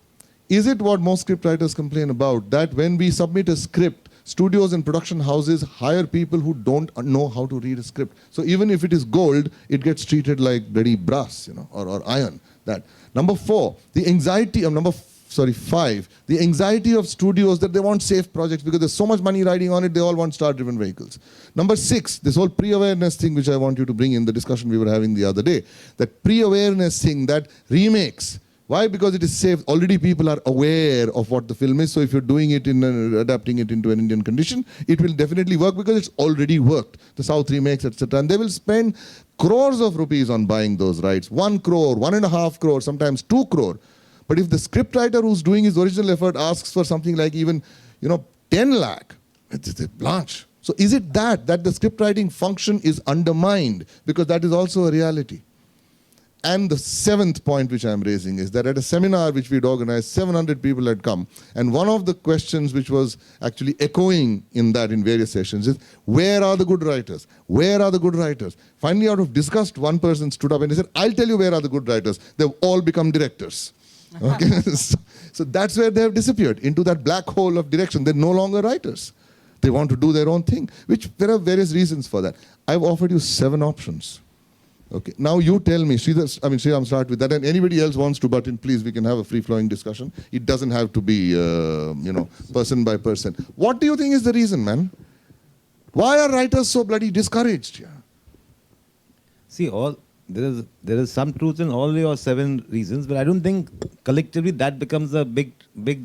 is it what most scriptwriters complain about, that when we submit a script, studios and production houses hire people who don't know how to read a script. So even if it is gold, it gets treated like bloody brass, you know, or iron. That. Number 4, the anxiety of 5, the anxiety of studios that they want safe projects because there's so much money riding on it, they all want star-driven vehicles. Number 6, this whole pre-awareness thing which I want you to bring in the discussion we were having the other day, that pre-awareness thing, that remakes. Why? Because it is safe. Already people are aware of what the film is. So if you're doing it adapting it into an Indian condition, it will definitely work because it's already worked. The South remakes, etc. And they will spend crores of rupees on buying those rights. 1 crore, 1.5 crore, sometimes 2 crore. But if the scriptwriter who's doing his original effort asks for something like even, 10 lakh, it's a blanche. So is it that the scriptwriting function is undermined? Because that is also a reality. And the 7th point which I am raising is that at a seminar which we'd organized, 700 people had come. And one of the questions which was actually echoing in various sessions is, where are the good writers? Where are the good writers? Finally, out of disgust, one person stood up and he said, I'll tell you where are the good writers. They've all become directors. Okay? So that's where they have disappeared, into that black hole of direction. They're no longer writers. They want to do their own thing, which there are various reasons for that. I've offered you 7 options. Okay, now you tell me, Sriram, start with that, and anybody else wants to butt in, please, we can have a free-flowing discussion. It doesn't have to be, person by person. What do you think is the reason, man? Why are writers so bloody discouraged? Yeah. See, there is some truth in all your 7 reasons, but I don't think collectively that becomes a big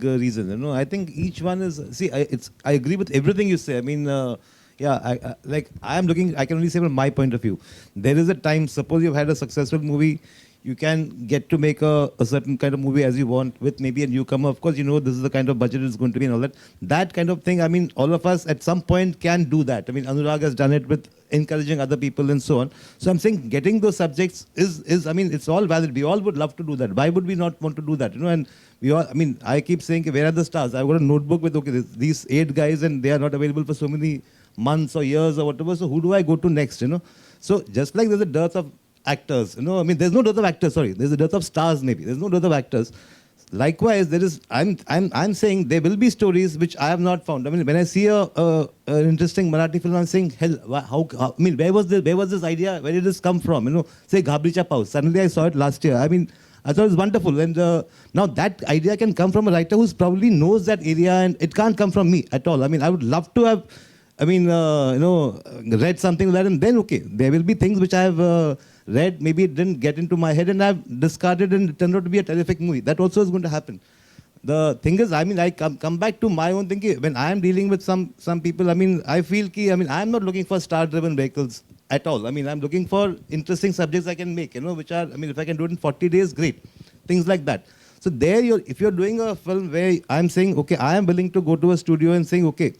reason. I think each one is. See, I agree with everything you say. I mean. I can only say from my point of view. There is a time, suppose you've had a successful movie, you can get to make a certain kind of movie as you want with maybe a newcomer. Of course, you know, this is the kind of budget it's going to be and all that. That kind of thing, I mean, all of us at some point can do that. I mean, Anurag has done it with encouraging other people and so on. So I'm saying getting those subjects is I mean, it's all valid. We all would love to do that. Why would we not want to do that? You know, and we all, I mean, I keep saying, where are the stars? I've got a notebook with, okay, these 8 guys and they are not available for so many months or years or whatever. So who do I go to next, you know? So just like there's a dearth of actors, you know, I mean, there's no dearth of actors, sorry. There's a dearth of stars maybe. There's no dearth of actors. Likewise, there is, I'm saying there will be stories which I have not found. I mean, when I see an interesting Marathi film, I'm saying, hell, how I mean, where was this idea? Where did this come from? You know, say Ghabricha Paus. Suddenly I saw it last year. I mean, I thought it was wonderful. And now that idea can come from a writer who's probably knows that area, and it can't come from me at all. I mean, I would love to have, I mean, you know, read something like that, and then, okay, there will be things which I have read, maybe it didn't get into my head and I've discarded and it turned out to be a terrific movie. That also is going to happen. The thing is, I mean, I come back to my own thinking. When I am dealing with some people, I mean, I feel I mean, I'm not looking for star-driven vehicles at all. I mean, I'm looking for interesting subjects I can make, you know, which are, I mean, if I can do it in 40 days, great. Things like that. So there, if you're doing a film where I'm saying, okay, I am willing to go to a studio and saying, okay,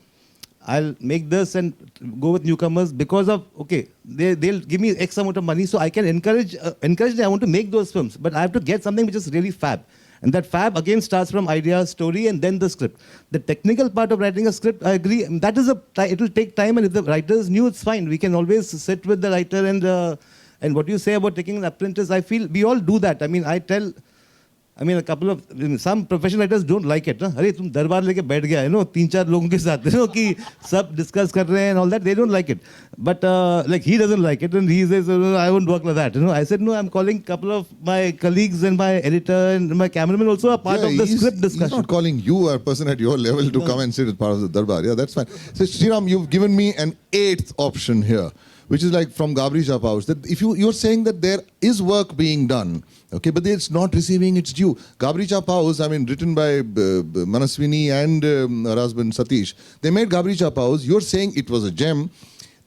I'll make this and go with newcomers because of, okay, they'll give me X amount of money, so I can encourage them. I want to make those films, but I have to get something which is really fab. And that fab again starts from idea, story, and then the script. The technical part of writing a script, I agree, that is it will take time, and if the writer is new, it's fine. We can always sit with the writer and what you say about taking an apprentice, I feel we all do that. I mean, a couple of, some professional writers don't like it. अरे तुम दरबार लेके बैठ गया, you know, 3-4 लोगों के साथ, you know, कि सब discuss कर रहे हैं and all that. They don't like it. But like he doesn't like it, and he says, oh, I won't work like that. You know, I said no. I'm calling a couple of my colleagues and my editor and my cameraman also a part of the script discussion. He's not calling you, a person at your level, to come and sit as part of the darbar. Yeah, that's fine. So Sriram, you've given me an 8th option here, which is like from Ghabricha Paus, that if you're saying that there is work being done, okay, but it's not receiving its due. Ghabricha Paus, I mean, written by Manaswini and her husband Satish, they made Ghabricha Paus. You're saying it was a gem.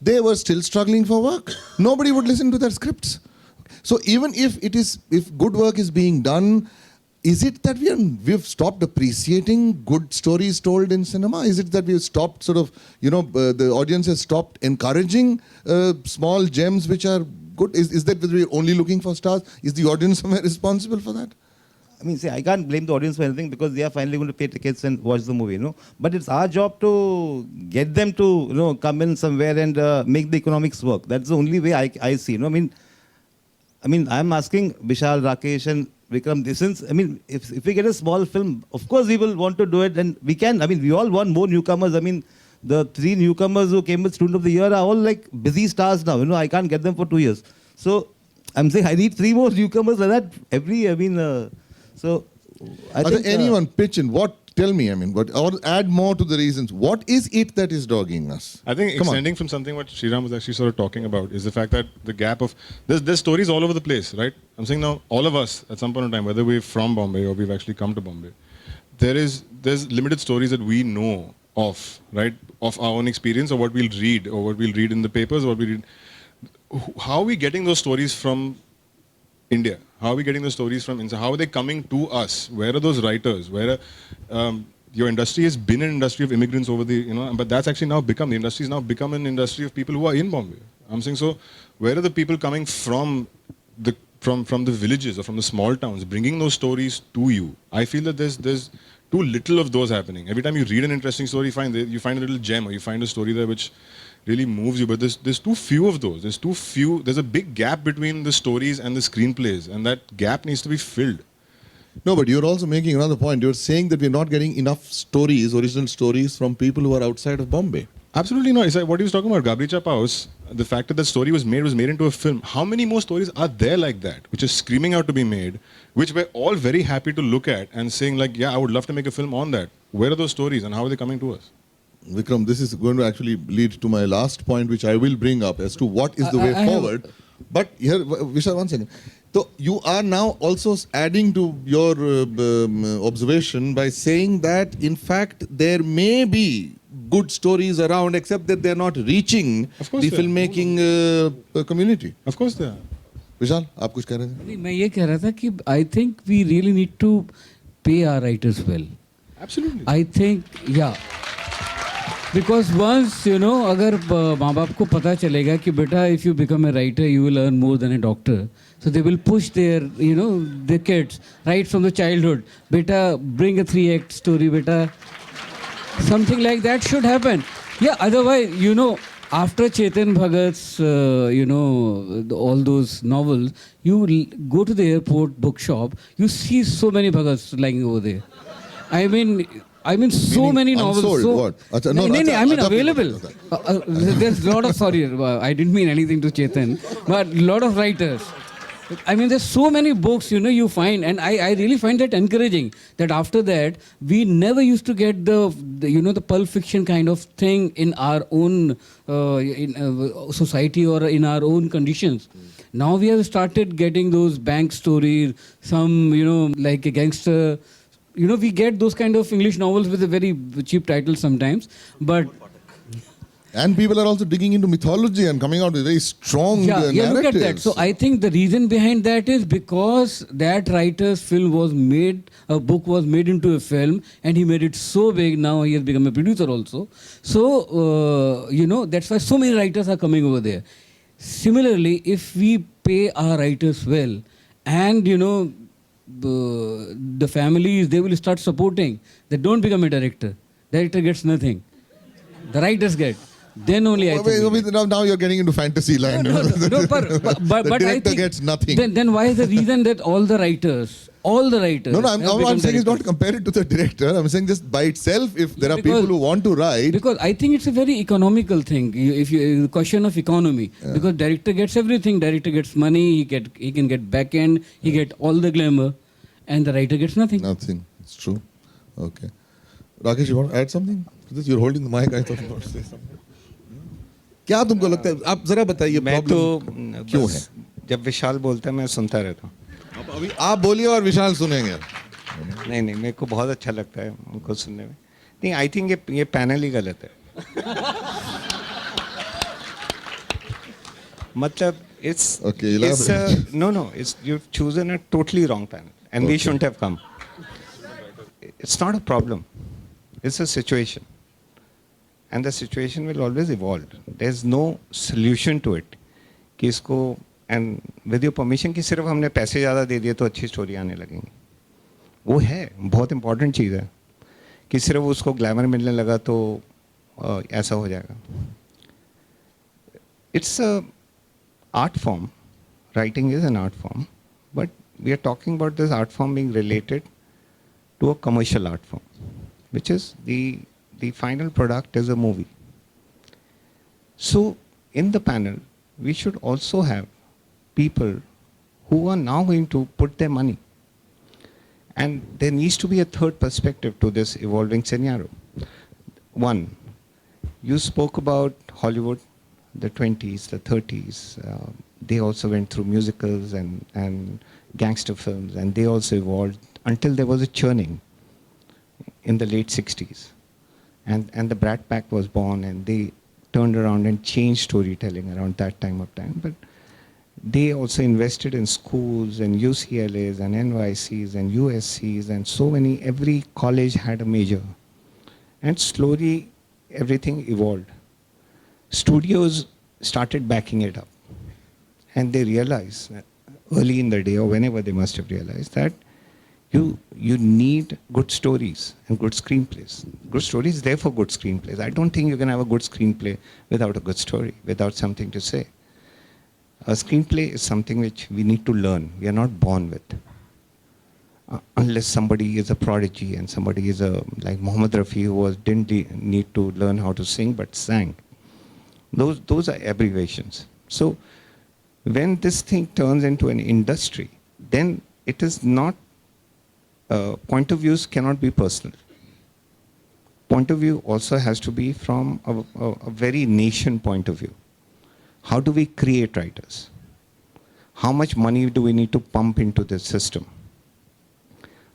They were still struggling for work. Nobody would listen to their scripts. So even if good work is being done, is it that we've stopped appreciating good stories told in cinema? Is it that we've stopped sort of, you know, the audience has stopped encouraging small gems which are good? Is that we're only looking for stars? Is the audience somewhere responsible for that? I mean, see, I can't blame the audience for anything because they are finally going to pay tickets and watch the movie, you know. But it's our job to get them to, you know, come in somewhere and make the economics work. That's the only way I see, you know. I mean, I'm asking Vishal, Rakesh and Vikram, since, I mean, if we get a small film, of course we will want to do it, and we can. I mean, we all want more newcomers. I mean, the 3 newcomers who came with Student of the Year are all like busy stars now. You know, I can't get them for 2 years. So I'm saying I need 3 more newcomers like that so I Are think... there anyone pitch in? Tell me, I mean, or add more to the reasons. What is it that is dogging us? I think extending from something what Sriram was actually sort of talking about is the fact that the gap of there's stories all over the place, right? I'm saying now all of us at some point in time, whether we're from Bombay or we've actually come to Bombay, there's limited stories that we know of, right? Of our own experience or what we'll read in the papers or what we read. How are we getting those stories from India? How are we getting those stories from inside? How are they coming to us? Where are those writers? Your industry has been an industry of immigrants over the, you know, but that's actually now become, the industry has now become an industry of people who are in Bombay. I'm saying, so where are the people coming from the villages or from the small towns, bringing those stories to you? I feel that there's too little of those happening. Every time you read an interesting story, you find a little gem or you find a story there which really moves you, but there's too few of those. There's a big gap between the stories and the screenplays, and that gap needs to be filled. No, but you're also making another point. You're saying that we're not getting enough stories, original stories from people who are outside of Bombay. Absolutely not. It's like what he was talking about, Ghabricha Paus, the fact that the story was made into a film. How many more stories are there like that, which is screaming out to be made, which we're all very happy to look at and saying like, yeah, I would love to make a film on that. Where are those stories and how are they coming to us? Vikram, this is going to actually lead to my last point, which I will bring up as to what is the way forward. But here, Vishal, one second. So you are now also adding to your observation by saying that, in fact, there may be good stories around, except that they're not reaching the filmmaking community. Of course they are. विशाल, आप कुछ कह रहे थे? नहीं, मैं ये कह रहा था कि I think we really need to pay our writers well. Absolutely. I think yeah because once you know अगर माँ बाप को पता चलेगा कि बेटा if you become a writer you will earn more than a doctor, so they will push their you know the kids right from the childhood, beta bring a 3-act story, beta something like that should happen. Yeah, otherwise you know after Chetan Bhagat's you know all those novels, you go to the airport bookshop, you see so many Bhagats lying over there. I mean so Meaning many novels. unsold, So what? Acha, no, no, acha, I mean acha, available. acha. There's a lot of sorry, I didn't mean anything to Chetan, but a lot of writers. I mean, there's so many books, you know, you find, and I really find that encouraging. That after that, we never used to get the you know the pulp fiction kind of thing in our own society or in our own conditions. Now we have started getting those bank stories, some you know like a gangster. You know, we get those kind of English novels with a very cheap title sometimes, but And people are also digging into mythology and coming out with very strong yeah, narratives. look at that. So I think the reason behind that is because that writer's film was made, a book was made into a film, and he made it so big. Now he has become a producer also. So you know that's why so many writers are coming over there. Similarly, if we pay our writers well, and you know the families, they will start supporting. They don't become a director. Director gets nothing. The writers get. Then only I think. Now you're getting into fantasy land. No, the but I director think gets nothing. Then why is the reason that all the writers? No, I'm become saying it's not directors? compared to the director. I'm saying just by itself, if there are Because- people who want to write, Because I think it's a very economical thing. If you the question of economy, because director gets everything. Director gets money. He can get back end. He get all the glamour, and the writer gets nothing. nothing. It's true. Okay. Rakesh, you want to add something to this? You're holding the mic. I thought you wanted to say something. क्या तुमको लगता है? आप जरा बताइए मैं तो problem क्यों है? बस जब विशाल बोलता है मैं सुनता रहता हूँ. अभी आप बोलिए और विशाल सुनेंगे. नहीं मेरे को बहुत अच्छा लगता है उनको सुनने में. नहीं, आई थिंक ये पैनल ही गलत है. मतलब Okay, elaborate. no, you've chosen a totally wrong panel, and we Okay. shouldn't have come. It's not a problem. It's a situation. And the situation will always evolve. There's no solution to it. कि इसको and with your permission कि सिर्फ हमने पैसे ज़्यादा दे दिए तो अच्छी स्टोरी आने लगेंगी. वो है बहुत इम्पोर्टेंट चीज़ है कि सिर्फ उसको ग्लैमर मिलने लगा तो ऐसा हो जाएगा. It's a art form. Writing is an art form. But we are talking about this art form being related to a commercial art form, which is the final product is a movie. So in the panel, we should also have people who are now going to put their money. And there needs to be a third perspective to this evolving scenario. One, you spoke about Hollywood, the 20s, the 30s. They also went through musicals and gangster films, and they also evolved until there was a churning in the late 60s. And the Brat Pack was born, and they turned around and changed storytelling around that time of time. But they also invested in schools and UCLAs and NYCs and USCs and so many, every college had a major. And slowly everything evolved. Studios started backing it up. And they realized that early in the day, or whenever they must have realized, that you need good stories and good screenplays. Good stories, therefore good screenplays. I don't think you can have a good screenplay without a good story, without something to say. A screenplay is something which we need to learn. We are not born with. Unless somebody is a prodigy and somebody is like Muhammad Rafi, who didn't need to learn how to sing but sang. Those are abbreviations. So when this thing turns into an industry, then it is not, point of views cannot be personal. Point of view also has to be from a very nation point of view. How do we create writers? How much money do we need to pump into this system?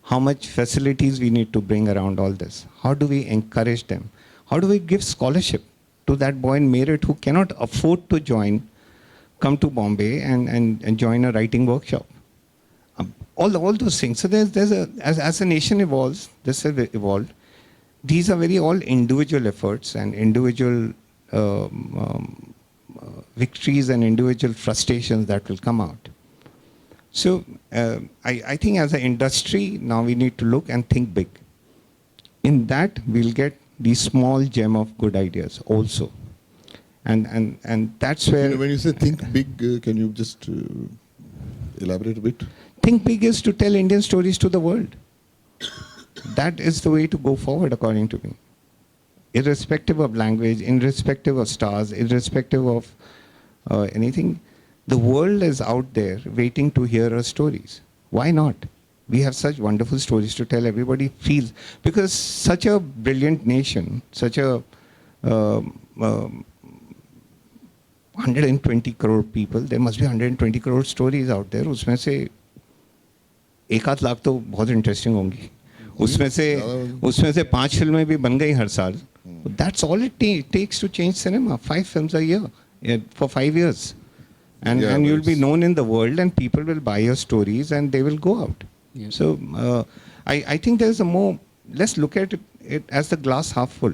How much facilities we need to bring around all this? How do we encourage them? How do we give scholarship to that boy in Meerut who cannot afford to join come to Bombay and join a writing workshop. All those things. So as a nation evolves, this has evolved. These are all individual efforts and individual victories and individual frustrations that will come out. So I think as an industry, now we need to look and think big. In that, we'll get the small gem of good ideas also. And that's where... When you say think big, can you just elaborate a bit? Think big is to tell Indian stories to the world. That is the way to go forward, according to me. Irrespective of language, irrespective of stars, irrespective of anything, the world is out there waiting to hear our stories. Why not? We have such wonderful stories to tell. Everybody feels, because such a brilliant nation, such a 120 crore people, there must be 120 crore stories out there. उसमें से 1-8 लाख तो बहुत interesting होंगी. उसमें से 5 फिल्में भी बन गई हर साल. That's all it takes to change cinema. 5 films a year for 5 years. And you'll be known in the world, and people will buy your stories and they will go out. Yeah. So I think there's a more, let's look at it as the glass half full.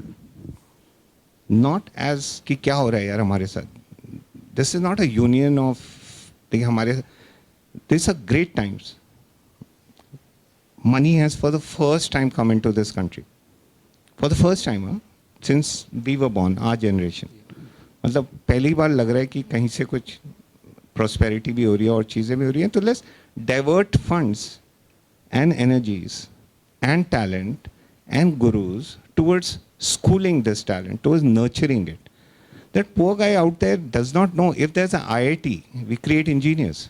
Not as कि क्या हो रहा है यार हमारे साथ. This is not a union of these are great times. Money has for the first time come into this country. For the first time, since we were born, our generation. मतलब पहली बार लग रहा है कि कहीं से कुछ prosperity भी हो रही है और चीज़ें भी हो रही हैं. तो let's divert funds and energies and talent and gurus towards schooling this talent, towards nurturing it. That poor guy out there does not know. If there's an IIT, we create engineers.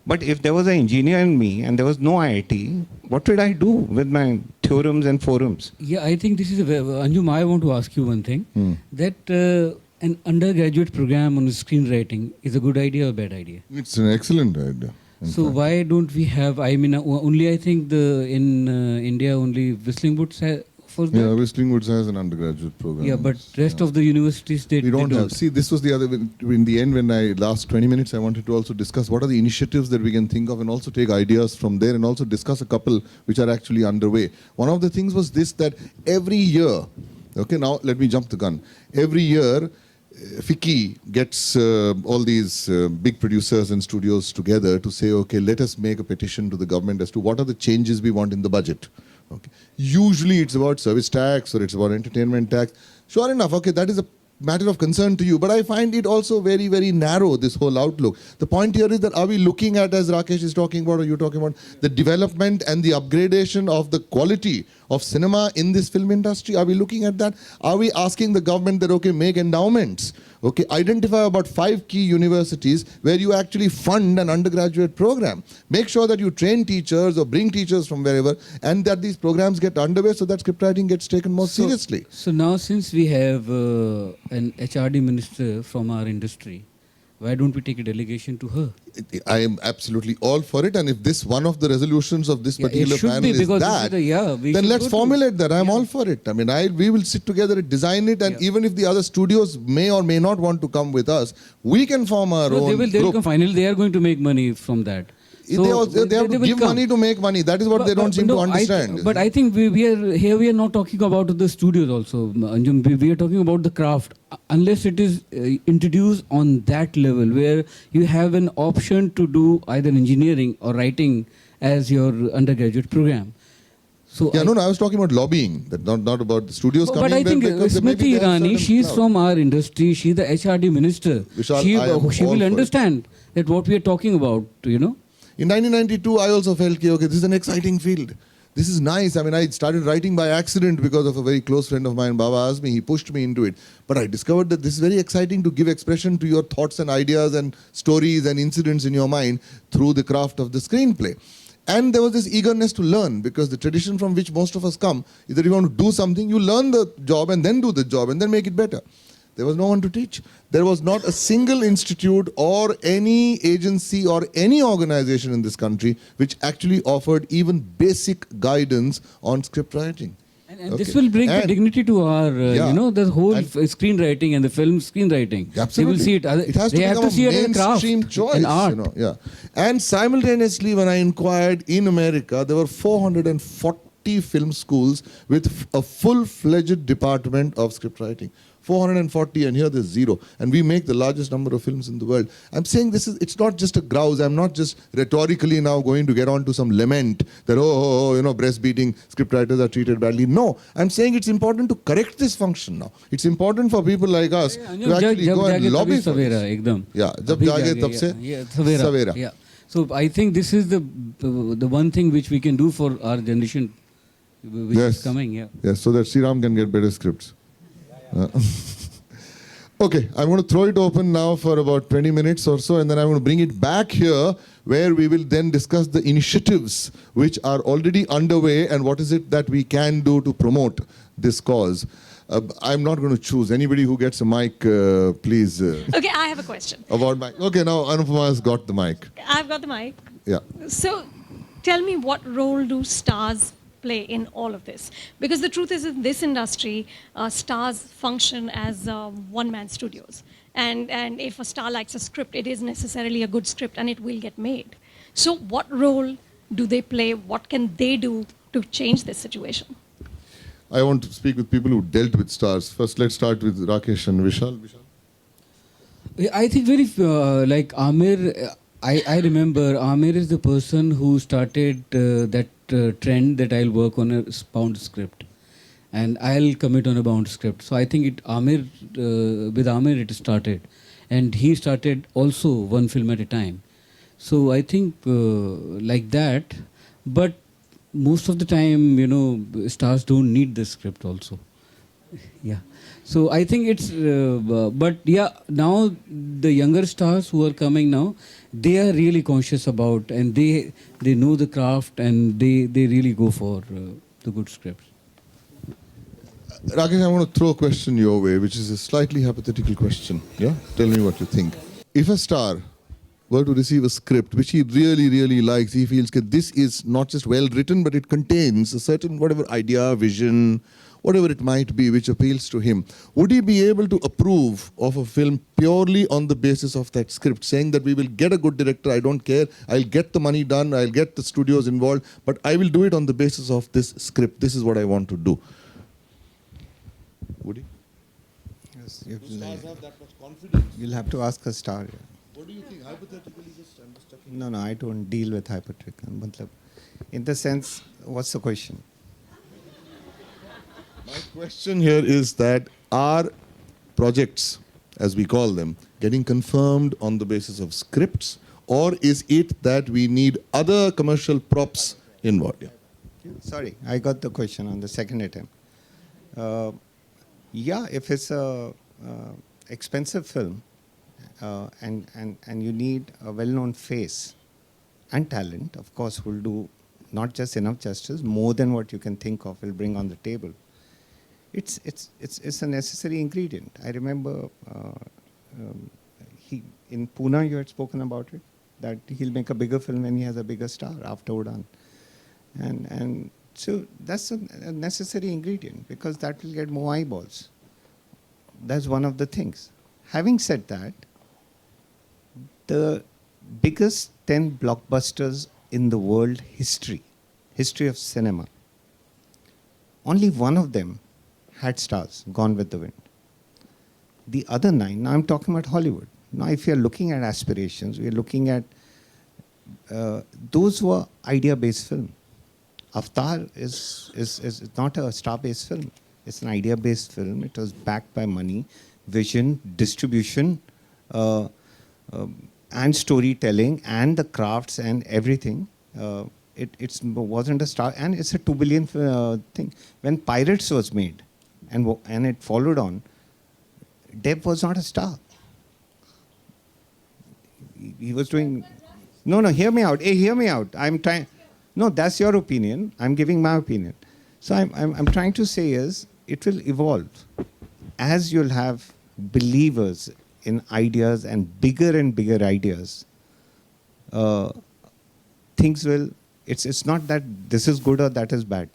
But if there was an engineer in me and there was no IIT, what would I do with my theorems and forums? Yeah, I think this is Anjum, I want to ask you one thing. That an undergraduate program on screenwriting is a good idea or a bad idea? It's an excellent idea. So why don't we have, I mean, only I think in India only Whistling Woods for that. Yeah, Whistling Woods has an undergraduate program. Yeah, but rest of the universities, they We don't don't. have. See, this was the other. In the end, when last 20 minutes, I wanted to also discuss what are the initiatives that we can think of, and also take ideas from there, and also discuss a couple which are actually underway. One of the things was this, that every year, okay, now let me jump the gun. Every year, FICCI gets all these big producers and studios together to say, okay, let us make a petition to the government as to what are the changes we want in the budget. Okay. Usually it's about service tax or it's about entertainment tax. Sure enough, okay, that is a matter of concern to you, but I find it also very, very narrow, this whole outlook. The point here is that are we looking at, as Rakesh is talking about, or you're talking about, the development and the upgradation of the quality of cinema in this film industry? Are we looking at that? Are we asking the government that, okay, make endowments, okay, identify about 5 key universities where you actually fund an undergraduate program. Make sure that you train teachers or bring teachers from wherever, and that these programs get underway so that scriptwriting gets taken more seriously. So now since we have an HRD minister from our industry, why don't we take a delegation to her? I am absolutely all for it, and if this one of the resolutions of this Yeah, it particular should panel be, is because this that, is the- we then should let's go to- formulate that. I am Yeah. all for it. I mean, we will sit together and design it, and even if the other studios may or may not want to come with us, we can form our No, own they will group. come. Finally, they are going to make money from that. They have to will give come. money to make money. That is what they don't seem to no, understand. But I think we are not talking about the studios also, Anjum. We are talking about the craft. Unless it is introduced on that level where you have an option to do either engineering or writing as your undergraduate program. So Yeah, no, I was talking about lobbying, that not about the studios coming. But I think because maybe Smriti they have Irani, certain she's clout. from our industry. She's the HRD minister. Vishal, she I am she all will for it. understand that what we are talking about, you know. In 1992, I also felt, okay, this is an exciting field. This is nice. I mean, I started writing by accident because of a very close friend of mine, Baba Azmi. He pushed me into it. But I discovered that this is very exciting to give expression to your thoughts and ideas and stories and incidents in your mind through the craft of the screenplay. And there was this eagerness to learn, because the tradition from which most of us come is that you want to do something, you learn the job and then do the job and then make it better. There was no one to teach. There was not a single institute or any agency or any organization in this country which actually offered even basic guidance on script writing. And this will bring the And- dignity to our, Yeah. the whole And- screenwriting and the film screenwriting. Absolutely. They will see it. It has to they have become to see a it as a craft, mainstream choice, an art. Yeah. And simultaneously, when I inquired in America, there were 440 film schools with a full-fledged department of script writing. 440, and here there's 0. And we make the largest number of films in the world. I'm saying it's not just a grouse. I'm not just rhetorically now going to get on to some lament that, breastfeeding scriptwriters are treated badly. No, I'm saying it's important to correct this function now. It's important for people like us to actually go and lobby for this. Ekdam. Yeah, jab Abhi jage jage, tab se Savera. Yeah. So I think this is the one thing which we can do for our generation, which is coming. Yeah. Yes, so that Sriram can get better scripts. Okay, I'm going to throw it open now for about 20 minutes or so, and then I'm going to bring it back here where we will then discuss the initiatives which are already underway and what is it that we can do to promote this cause. I'm not going to choose. Anybody who gets a mic, please. Okay, I have a question. About mic. Okay, now Anupama has got the mic. I've got the mic. Yeah. So, tell me, what role do stars play in all of this? Because the truth is, in this industry, stars function as one-man studios. And if a star likes a script, it is necessarily a good script and it will get made. So what role do they play? What can they do to change this situation? I want to speak with people who dealt with stars. First, let's start with Rakesh and Vishal. I think very like Amir. I remember Amir is the person who started that trend that I'll work on a bound script, and I'll commit on a bound script. So I think with Amir it started, and he started also one film at a time. So I think like that, but most of the time, stars don't need the script also. Yeah. So I think it's, but yeah, now the younger stars who are coming now, they are really conscious about, and they know the craft, and they really go for the good scripts. Rakesh, I want to throw a question your way, which is a slightly hypothetical question. Yeah? Tell me what you think. If a star were to receive a script which he really, really likes, he feels that this is not just well written, but it contains a certain whatever idea, vision, whatever it might be, which appeals to him, would he be able to approve of a film purely on the basis of that script, saying that we will get a good director, I don't care, I'll get the money done, I'll get the studios involved, but I will do it on the basis of this script, this is what I want to do? Would he? Yes, you'll have to ask a star. Yeah. What do you think? Hypothetically, I'm just talking. No, I don't deal with hypothetical. Matlab, in the sense, what's the question? My question here is that are projects, as we call them, getting confirmed on the basis of scripts, or is it that we need other commercial props involved? Yeah. Sorry, I got the question on the second attempt. Yeah, if it's a expensive film and you need a well-known face and talent, of course, will do not just enough justice, more than what you can think of, will bring on the table. It's a necessary ingredient. I remember in Pune you had spoken about it, that he'll make a bigger film when he has a bigger star after Udaan. And so that's a necessary ingredient, because that will get more eyeballs. That's one of the things. Having said that, the biggest 10 blockbusters in the world history of cinema, only one of them had stars, Gone with the Wind. The other 9, now I'm talking about Hollywood. Now if you're looking at aspirations, we're looking at those were idea-based films. Avatar is not a star-based film. It's an idea-based film. It was backed by money, vision, distribution, and storytelling, and the crafts and everything. It wasn't a star, and it's a 2 billion thing. When Pirates was made, and it followed on, Dev was not a star. He was doing. No, hear me out. Hey, hear me out. I'm trying. No, that's your opinion. I'm giving my opinion. So I'm trying to say is, it will evolve as you'll have believers in ideas and bigger ideas. Things will. It's not that this is good or that is bad.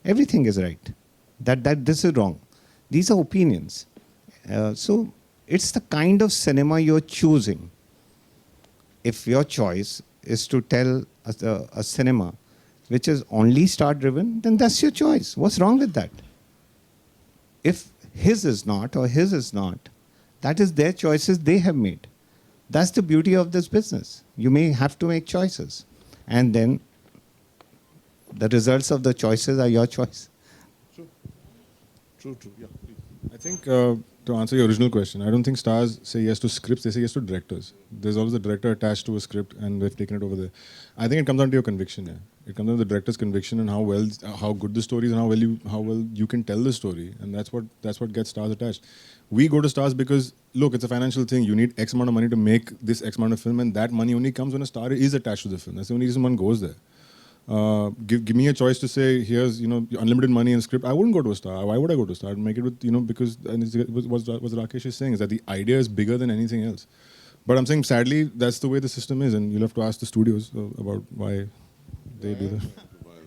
Everything is right. that this is wrong. These are opinions. So it's the kind of cinema you're choosing. If your choice is to tell a cinema which is only star driven, then that's your choice. What's wrong with that? If his is not or his is not, that is their choices they have made. That's the beauty of this business. You may have to make choices. And then the results of the choices are your choice. True. Yeah, please. I think to answer your original question, I don't think stars say yes to scripts, they say yes to directors. There's always a director attached to a script and they've taken it over there. I think it comes down to your conviction. Yeah. It comes down to the director's conviction and how good the story is and how well you can tell the story. And that's what gets stars attached. We go to stars because, look, it's a financial thing. You need X amount of money to make this X amount of film, and that money only comes when a star is attached to the film. That's the only reason one goes there. Give me a choice to say, here's unlimited money and script. I wouldn't go to a star. Why would I go to a star? I'd make it with because and what Rakesh is saying is that the idea is bigger than anything else. But I'm saying sadly that's the way the system is, and you'll have to ask the studios about why they do that.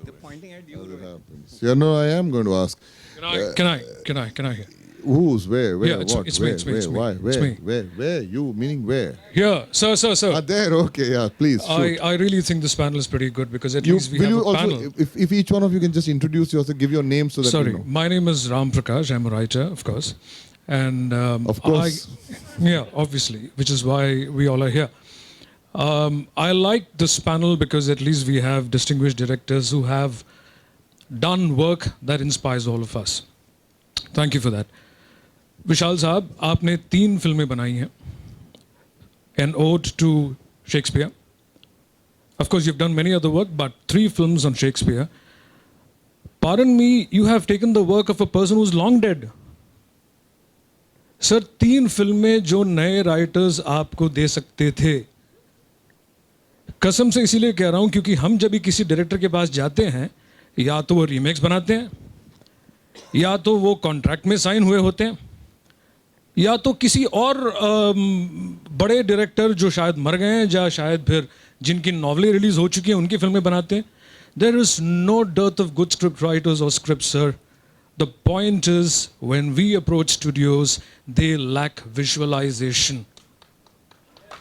They're pointing at you. Yeah, no, I am going to ask. Can I hear? Whose? Where? Yeah, it's- What? it's where? me, it's me, Where? it's me, Why? it's Where? me. Where? You meaning where? Here, sir. There. Okay. Yeah. Please. Shoot. I really think this panel is pretty good because at You, least we will have you a also, panel. if each one of you can just introduce yourself, give your name so that Sorry, we know. my name is Ram Prakash. I'm a writer, of course. And Of course. yeah, obviously, which is why we all are here. I like this panel because at least we have distinguished directors who have done work that inspires all of us. Thank you for that. विशाल साहब, आपने 3 फिल्में बनाई हैं. An Ode to Shakespeare. Of course, you've done many other work, but 3 films on Shakespeare. Pardon me, you have taken the work of a person who's long dead. Sir 3 फिल्में जो नए writers आपको दे सकते थे. कसम से इसीलिए कह रहा हूं क्योंकि हम जब भी किसी डायरेक्टर के पास जाते हैं, या तो वो रीमेक्स बनाते हैं, या तो वो कॉन्ट्रैक्ट में साइन हुए होते हैं, या तो किसी और बड़े डायरेक्टर जो शायद मर गए हैं या शायद फिर जिनकी नॉवलें रिलीज हो चुकी हैं उनकी फिल्में बनाते हैं. There is no dearth of good script writers और script sir. The point is when we approach studios they lack visualization.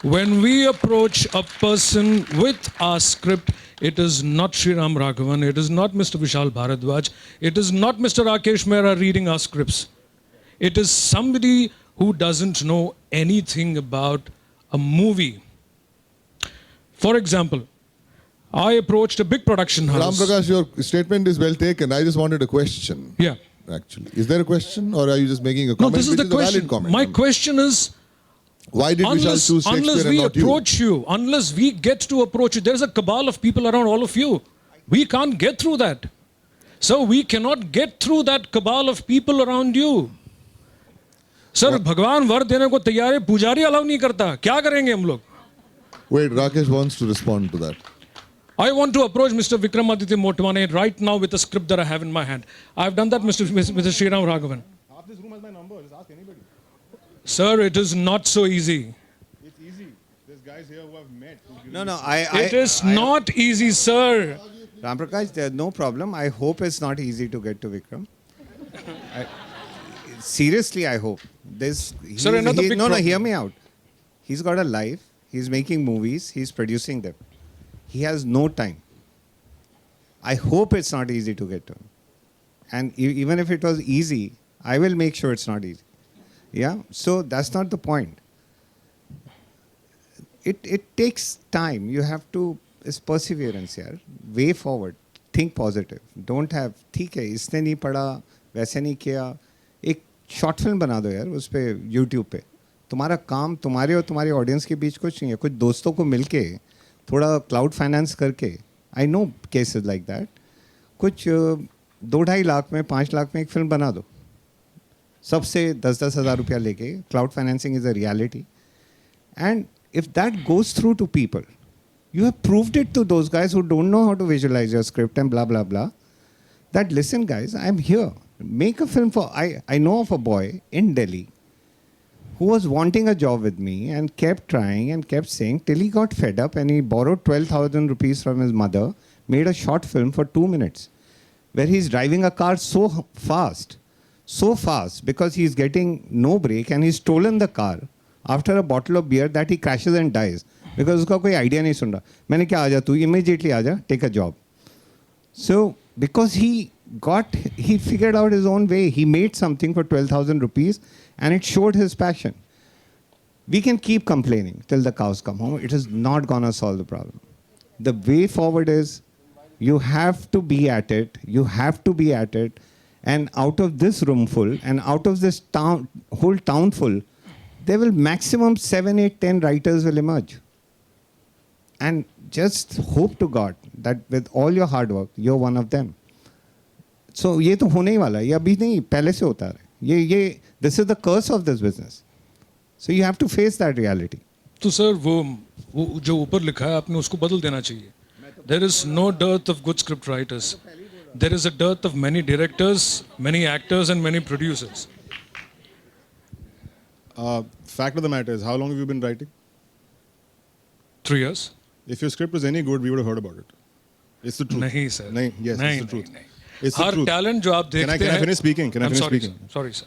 When we approach a person with our script, it is not Sriram Raghavan, it is not Mr. Vishal Bharadwaj, it is not Mr. Rakesh Mehra reading our scripts. It is somebody who doesn't know anything about a movie. For example, I approached a big production Ram house. Prakash, your statement is well taken. I just wanted a question. Yeah. Actually, is there a question, or are you just making a No, comment? this is which the a valid question. comment? My question is, Why did Vishal choose Shakespeare unless and we not approach you, unless we get to approach you, there's a cabal of people around all of you. We can't get through that. So we cannot get through that cabal of people around you. Sir भगवान वर देने को तैयार है, पुजारी allow नहीं करता. क्या करेंगे हम लोग? Wait, Rakesh wants to respond to that. I want to approach Mr. Vikramaditya Motwane right now with a script that I have in my hand. I've done that, Mr. Sriram Raghavan. Half this room has my number. Just ask anybody. Sir, it is not so easy. It's easy. There's guys here who have met. No, It is not easy, sir. Ram Prakash, there's no problem. I hope it's not easy to get to Vikram. Seriously, I hope. Sir, another big no, problem. hear me out. He's got a life. He's making movies. He's producing them. He has no time. I hope it's not easy to get to him. And even if it was easy, I will make sure it's not easy. Yeah? So that's not the point. It takes time. You have to, it's perseverance here. Way forward. Think positive. Don't have, ठीक है, इसने नहीं पढ़ा, वैसे नहीं किया. एक short film बना दो यार उस पे यूट्यूब पे. तुम्हारा काम तुम्हारे और तुम्हारे ऑडियंस के बीच कुछ नहीं है. कुछ दोस्तों को मिलके थोड़ा क्लाउड फाइनेंस करके, I know cases like that, कुछ 2-2.5 लाख में 5 लाख में एक फिल्म बना दो. सबसे 10-10 हज़ार रुपया लेके. Cloud financing is a reality. And if that goes through to people, you have proved it to those guys who don't know how to visualize your script and blah, blah, blah, that listen guys, I'm here. Make a film for, I know of a boy in Delhi who was wanting a job with me and kept trying and kept saying till he got fed up and he borrowed 12,000 rupees from his mother, made a short film for 2 minutes. where he's driving a car so fast because he's getting no break and he's stolen the car after a bottle of beer that he crashes and dies because उसका कोई idea नहीं सुन रहा. मैंने क्या आजा तू immediately आजा take a job. So because he figured out his own way. He made something for 12,000 rupees and it showed his passion. We can keep complaining till the cows come home. It is not going to solve the problem. The way forward is you have to be at it. You have to be at it. And out of this room full and out of this town, whole town full, there will maximum 7, 8, 10 writers will emerge. And just hope to God that with all your hard work, you're one of them. So ये तो होने ही वाला है. ये अभी नहीं, पहले से होता है. This is the curse of this business. So you have to face that reality. तो सर वो जो ऊपर लिखा है आपने उसको बदल देना चाहिए. There is no dearth of good script writers. There is a dearth of many directors, many actors and many producers. Fact of the matter is, how long have you been writing? 3 years. If your script was any good, we would have heard about it. It's the truth. नहीं sir. नहीं, yes, नहीं, it's the truth. नहीं. It's the her truth. Talent जो आप देखते हैं. Can I finish speaking? Can I finish sorry, speaking? Sorry, sir.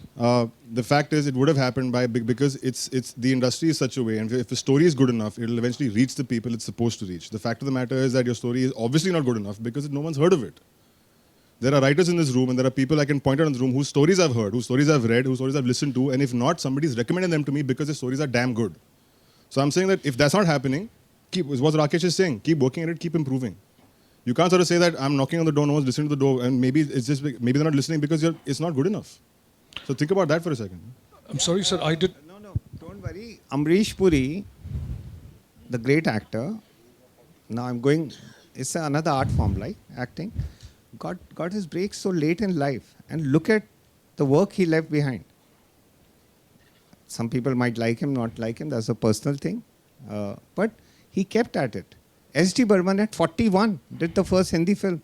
The fact is, it would have happened because it's the industry is such a way, and if a story is good enough, it'll eventually reach the people it's supposed to reach. The fact of the matter is that your story is obviously not good enough because no one's heard of it. There are writers in this room, and there are people I can point out in this room whose stories I've heard, whose stories I've read, whose stories I've listened to, and if not, somebody's recommended them to me because their stories are damn good. So I'm saying that if that's not happening, is what Rakesh is saying, keep working at it, keep improving. You can't sort of say that I'm knocking on the door, no one's listening to the door, and maybe they're not listening because it's not good enough. So think about that for a second. I'm sorry, sir. I did. No, don't worry. Amrish Puri, the great actor, now I'm going, it's another art form like acting, got his break so late in life. And look at the work he left behind. Some people might like him, not like him, that's a personal thing. But he kept at it. S.D. Burman at 41 did the first Hindi film.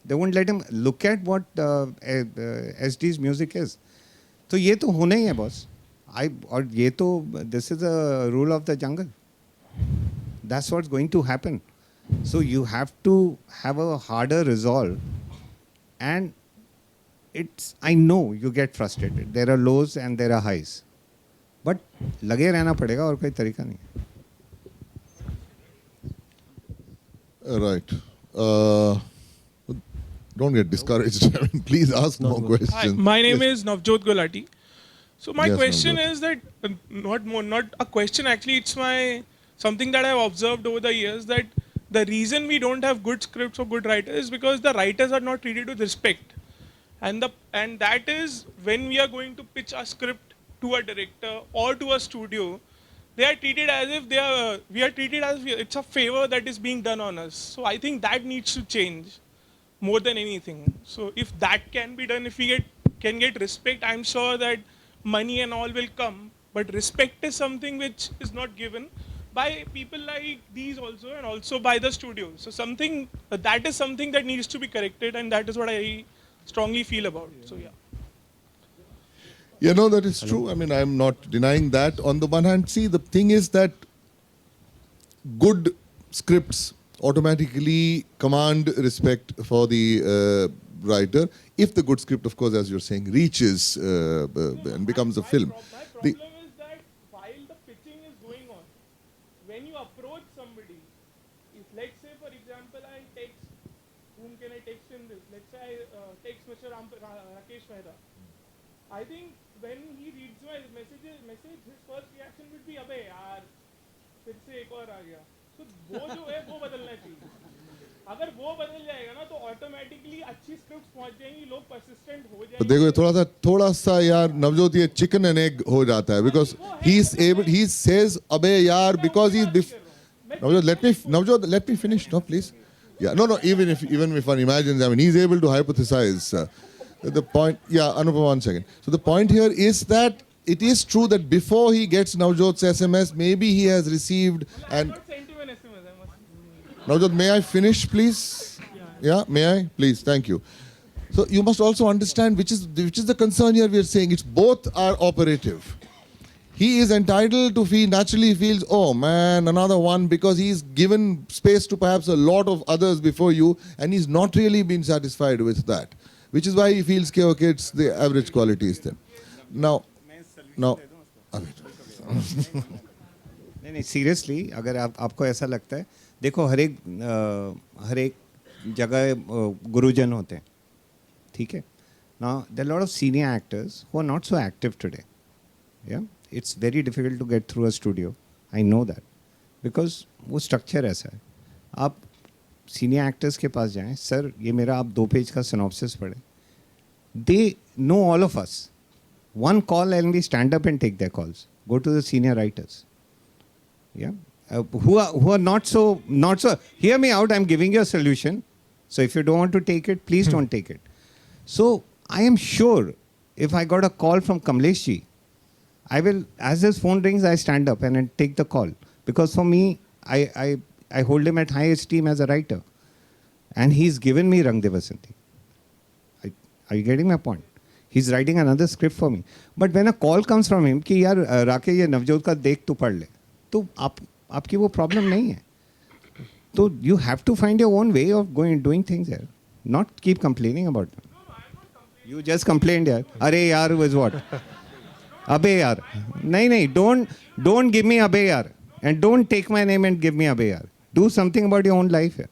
They won't let him look at what S.D.'s music is. So ये तो होना ही है boss. और ये तो this is a rule of the jungle. That's what's going to happen. So you have to have a harder resolve. And I know you get frustrated. There are lows and there are highs. But लगे रहना पड़ेगा और कोई तरीका नहीं है. Right. Don't get discouraged. I mean, please ask more questions. Hi, my name Yes. is Navjot Gulati. So my Yes, question Navjot. is that not a question actually. It's something that I've observed over the years that the reason we don't have good scripts or good writers is because the writers are not treated with respect, and that is when we are going to pitch a script to a director or to a studio. They are treated as if we are treated as if it's a favor that is being done on us. So I think that needs to change more than anything. So if that can be done, if we can get respect, I'm sure that money and all will come. But respect is something which is not given by people like these also, and also by the studios. So that is something that needs to be corrected, and that is what I strongly feel about. So yeah. Yeah, no, that is true. I mean, I'm not denying that. On the one hand, see, the thing is that good scripts automatically command respect for the writer. If the good script, of course, as you're saying, reaches and becomes a film. My problem is that while the pitching is going on, when you approach somebody, if let's say, for example, I text, whom can I text in this? Let's say I text Mr. Rakesh Mehta. I think when he reads my message, his first reaction would be, अबे यार, फिर से एक और आ गया. So वो जो है वो बदलना चाहिए. अगर वो बदल जाएगा ना तो ऑटोमेटिकली अच्छी स्क्रिप्ट्स पहुंच जाएंगी, लोग परसिस्टेंट हो तो जाएंगे. देखो थोड़ा सा यार नवजोत ये चिकन एंड एग हो जाता है because he says अबे यार because he's Navjot let me finish no please. Yeah, no, even if one imagines, I mean, he's able to hypothesize. The point, yeah, Anupama, 1 second. So the point here is that it is true that before he gets Navjot's SMS, maybe he has received and. I sent him an SMS. Navjot, may I finish, please? Yeah, may I? Please, thank you. So you must also understand which is the concern here we are saying. It's both are operative. he is entitled to feel, naturally feels, oh man, another one, because he's given space to perhaps a lot of others before you, and he's not really been satisfied with that. Which is why he feels, okay, it's the average quality is there. Now, नहीं नहीं seriously अगर आपको ऐसा लगता है, देखो हर एक जगह गुरुजन होते हैं, ठीक है. Now there are a lot of senior actors who are not so active today. Yeah, it's very difficult to get through a studio. I know that because वो structure ऐसा है. आप senior actors के पास जाएं, सर ये मेरा आप 2 page का synopsis पढ़ें. They know all of us. One call and we stand up and take their calls. Go to the senior writers. Yeah, who are not so. Hear me out. I'm giving you a solution. So if you don't want to take it, please don't take it. So I am sure if I got a call from Kamlesh ji, I will, as his phone rings, I stand up and I take the call, because for me, I hold him at high esteem as a writer, and he's given me Rang De Vasanti. Are you getting my point? He's writing another script for me. But when a call comes from him कि यार राकेश ये नवजोत का देख तो पढ़ ले, तो आपकी वो problem नहीं है. So you have to find your own way of doing things here. Not keep complaining about them. You just complained यार. अरे यार was what? अबे यार. नहीं, don't give me अबे यार. And don't take my name and give me अबे यार. Do something about your own life here.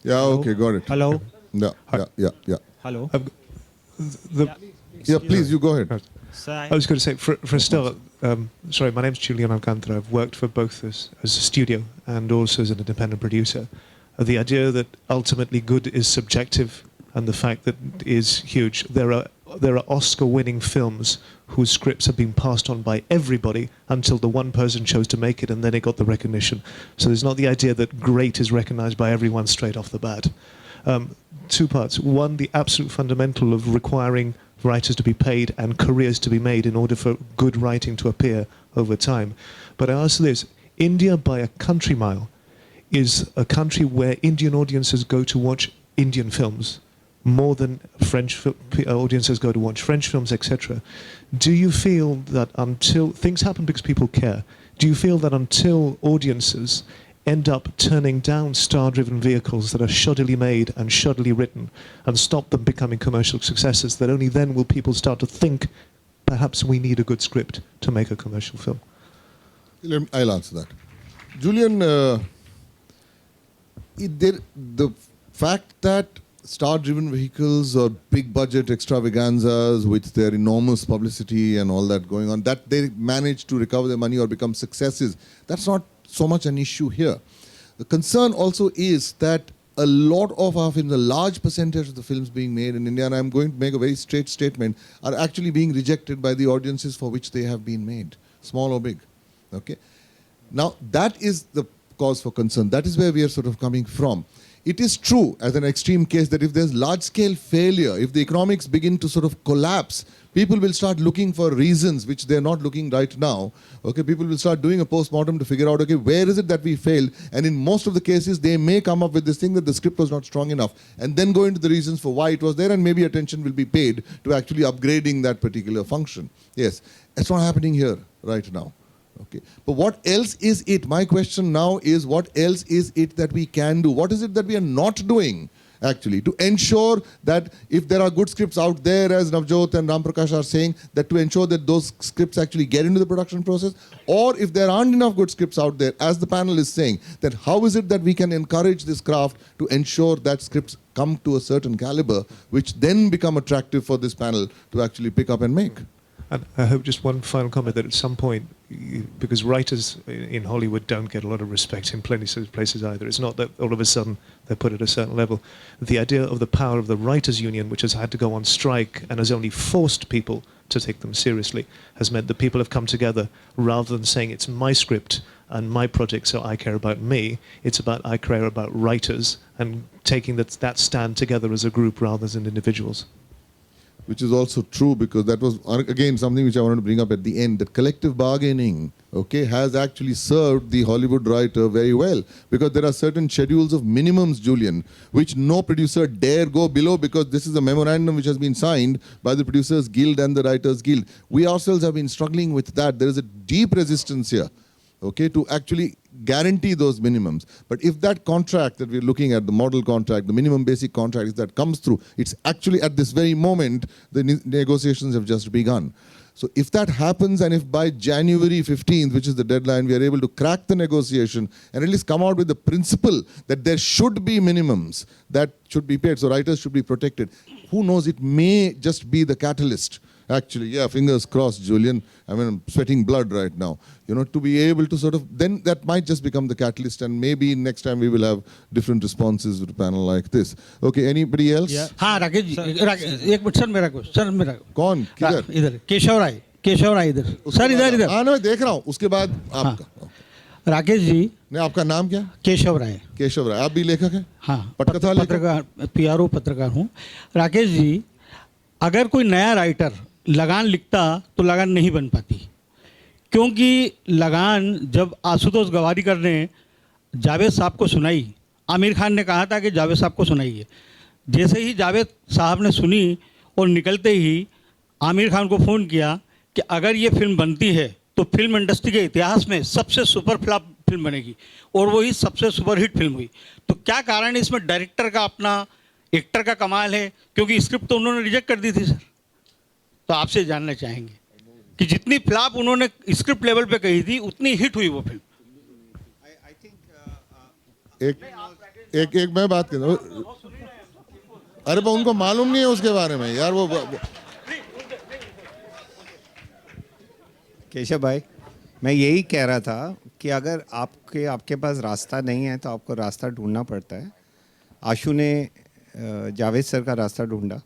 Yeah, okay, got it. Hello. Yeah. Hello. Yeah, please, you go ahead. I was going to say, for a start, sorry, my name's Julian Alcantara. I've worked for both as a studio and also as an independent producer. The idea that ultimately good is subjective and the fact that is huge. There are Oscar-winning films whose scripts have been passed on by everybody until the one person chose to make it and then it got the recognition. So there's not the idea that great is recognized by everyone straight off the bat. 2 parts. One, the absolute fundamental of requiring writers to be paid and careers to be made in order for good writing to appear over time. But I ask this, India by a country mile is a country where Indian audiences go to watch Indian films more than French audiences go to watch French films, etc. Do you feel that until things happen because people care, do you feel that until audiences end up turning down star-driven vehicles that are shoddily made and shoddily written and stop them becoming commercial successes, that only then will people start to think perhaps we need a good script to make a commercial film? I'll answer that. Julian, the fact that star-driven vehicles or big-budget extravaganzas with their enormous publicity and all that going on, that they manage to recover their money or become successes, that's not so much an issue here. The concern also is that a lot of our films, a large percentage of the films being made in India, and I'm going to make a very straight statement, are actually being rejected by the audiences for which they have been made, small or big. Okay? Now, that is the cause for concern. That is where we are sort of coming from. It is true, as an extreme case, that if there's large-scale failure, if the economics begin to sort of collapse, people will start looking for reasons which they're not looking right now. Okay, people will start doing a post-mortem to figure out, okay, where is it that we failed? And in most of the cases, they may come up with this thing that the script was not strong enough, and then go into the reasons for why it was there, and maybe attention will be paid to actually upgrading that particular function. Yes, that's not happening here right now. Okay. But what else is it? My question now is, what else is it that we can do? What is it that we are not doing, actually, to ensure that if there are good scripts out there, as Navjot and Ram Prakash are saying, that to ensure that those scripts actually get into the production process? Or if there aren't enough good scripts out there, as the panel is saying, that how is it that we can encourage this craft to ensure that scripts come to a certain caliber, which then become attractive for this panel to actually pick up and make? And I hope just one final comment that at some point, because writers in Hollywood don't get a lot of respect in plenty of places either. It's not that all of a sudden they're put at a certain level. The idea of the power of the writers' union, which has had to go on strike and has only forced people to take them seriously, has meant that people have come together rather than saying it's my script and my project, so I care about me. It's about I care about writers and taking that stand together as a group rather than individuals. which is also true, because that was again something which I wanted to bring up at the end, that collective bargaining, okay, has actually served the Hollywood writer very well, because there are certain schedules of minimums, Julian, which no producer dare go below, because this is a memorandum which has been signed by the Producers Guild and the Writers Guild. We ourselves have been struggling with that. There is a deep resistance here, okay, to actually guarantee those minimums. But if that contract that we're looking at, the model contract, the minimum basic contract, if that comes through, it's actually at this very moment, the negotiations have just begun. So if that happens, and if by January 15th, which is the deadline, we are able to crack the negotiation and at least come out with the principle that there should be minimums that should be paid, so writers should be protected. Who knows, it may just be the catalyst. Actually, yeah, fingers crossed, Julian. I mean, I'm sweating blood right now. You know, to be able to sort of, then that might just become the catalyst, and maybe next time we will have different responses with a panel like this. Okay, anybody else? Yeah. हाँ राकेश जी, एक minute sir मेरा कौन किधर? इधर केशव राय इधर sir इधर हाँ मैं देख रहा हूँ, उसके बाद आपका राकेश जी नहीं, आपका नाम क्या? केशव राय आप भी लेखक हैं? हाँ, पटकथा पत्रकार, PRO पत्रकार हूँ। राकेश जी, अगर कोई नया राइटर लगान लिखता तो लगान नहीं बन पाती, क्योंकि लगान जब आशुतोष गवारीकर ने जावेद साहब को सुनाई, आमिर खान ने कहा था कि जावेद साहब को सुनाइए। जैसे ही जावेद साहब ने सुनी और निकलते ही आमिर खान को फ़ोन किया कि अगर ये फिल्म बनती है तो फिल्म इंडस्ट्री के इतिहास में सबसे सुपर फ्लॉप फिल्म बनेगी, और वही सबसे सुपरहिट फिल्म हुई। तो क्या कारण है इसमें? डायरेक्टर का अपना, एक्टर का कमाल है, क्योंकि स्क्रिप्ट तो उन्होंने रिजेक्ट कर दी थी सर। तो आपसे जानना चाहेंगे कि जितनी फ्लॉप उन्होंने स्क्रिप्ट लेवल पे कही थी, उतनी हिट हुई वो फिल्म। एक मैं बात कर रहा हूँ, अरे पर उनको मालूम नहीं है उसके बारे में यार। वो केशव भाई, मैं यही कह रहा था कि अगर आपके पास रास्ता नहीं है तो आपको रास्ता ढूंढना पड़ता है। आशु ने जावेद सर का रास्ता ढूंढा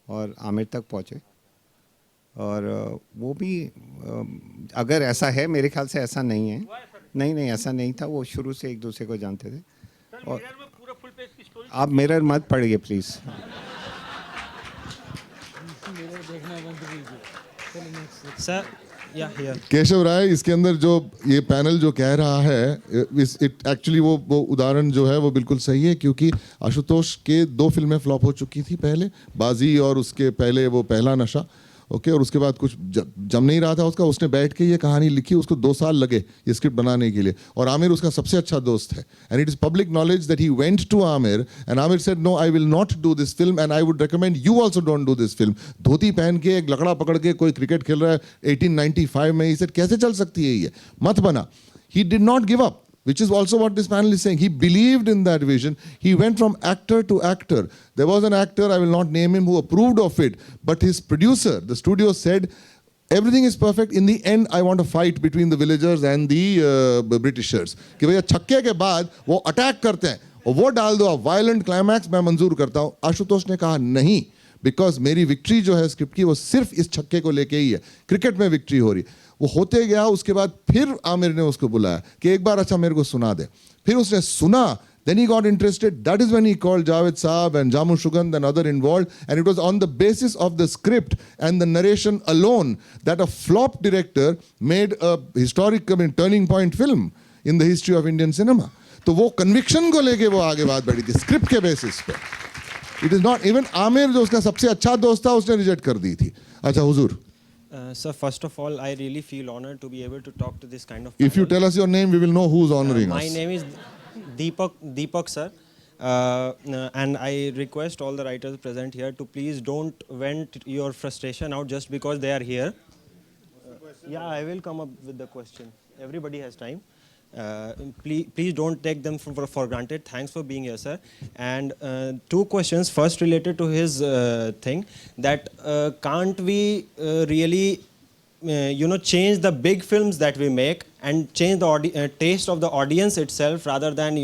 और आमिर तक पहुँचे, और वो भी अगर ऐसा है, मेरे ख्याल से ऐसा नहीं है। नहीं ऐसा नहीं था, वो शुरू से एक दूसरे को जानते थे। और आप मिरर मत पढ़िए प्लीज़। सर केशव राय, इसके अंदर जो ये पैनल जो कह रहा है, इट एक्चुअली वो उदाहरण जो है वो बिल्कुल सही है, क्योंकि आशुतोष के 2 फिल्में फ्लॉप हो चुकी थी पहले, बाजी और उसके पहले वो पहला नशा, ओके, और उसके बाद कुछ जम नहीं रहा था उसका। उसने बैठ के ये कहानी लिखी, उसको 2 साल लगे ये स्क्रिप्ट बनाने के लिए, और आमिर उसका सबसे अच्छा दोस्त है। And it is public knowledge that he went to Aamir and Aamir said no, I will not do this film and I would recommend you also don't do this film. धोती पहन के एक लकड़ा पकड़ के कोई क्रिकेट खेल रहा है 1895 में, इसे कैसे चल सकती है ये, मत बना। He did not give up, which is also what this panel is saying. He believed in that vision. He went from actor to actor. There was an actor, I will not name him, who approved of it, but his producer, the studio, said, everything is perfect. In the end, I want a fight between the villagers and the Britishers. कि भैया छक्के के बाद वो attack करते हैं और वो डाल दो आप वायलेंट क्लाइमैक्स, मैं मंजूर करता हूँ। आशुतोष ने कहा नहीं, बिकॉज मेरी विक्ट्री जो है स्क्रिप्ट की वो सिर्फ इस छक्के को लेके ही है, क्रिकेट में विक्ट्री हो रही। वो होते गया, उसके बाद फिर आमिर ने उसको बुलाया कि एक बार अच्छा मेरे को सुना दे। फिर उसने सुना, then he got interested. That is when he called Javed Saab and Jamu Shugand and other involved, and it was on the basis of the script and the narration alone that a flop director made a historic, turning point film in the history of Indian cinema. तो वो conviction को लेके वो आगे बात बढ़ी थी script के basis पे। It is not even Aamir जो उसका सबसे अच्छा दोस्त था, उसने रिजेक्ट कर दी थी। अच्छा हुजूर। Sir, first of all, I really feel honored to be able to talk to this kind of. If you tell us your name, we will know who's honoring us. My name is Deepak sir, and I request all the writers present here to please don't vent your frustration out just because they are here. Yeah, I will come up with the question. Everybody has time. Please don't take them for granted. Thanks for being here, sir. And 2 questions. First, related to his thing, that can't we really change the big films that we make and change the taste of the audience itself, rather than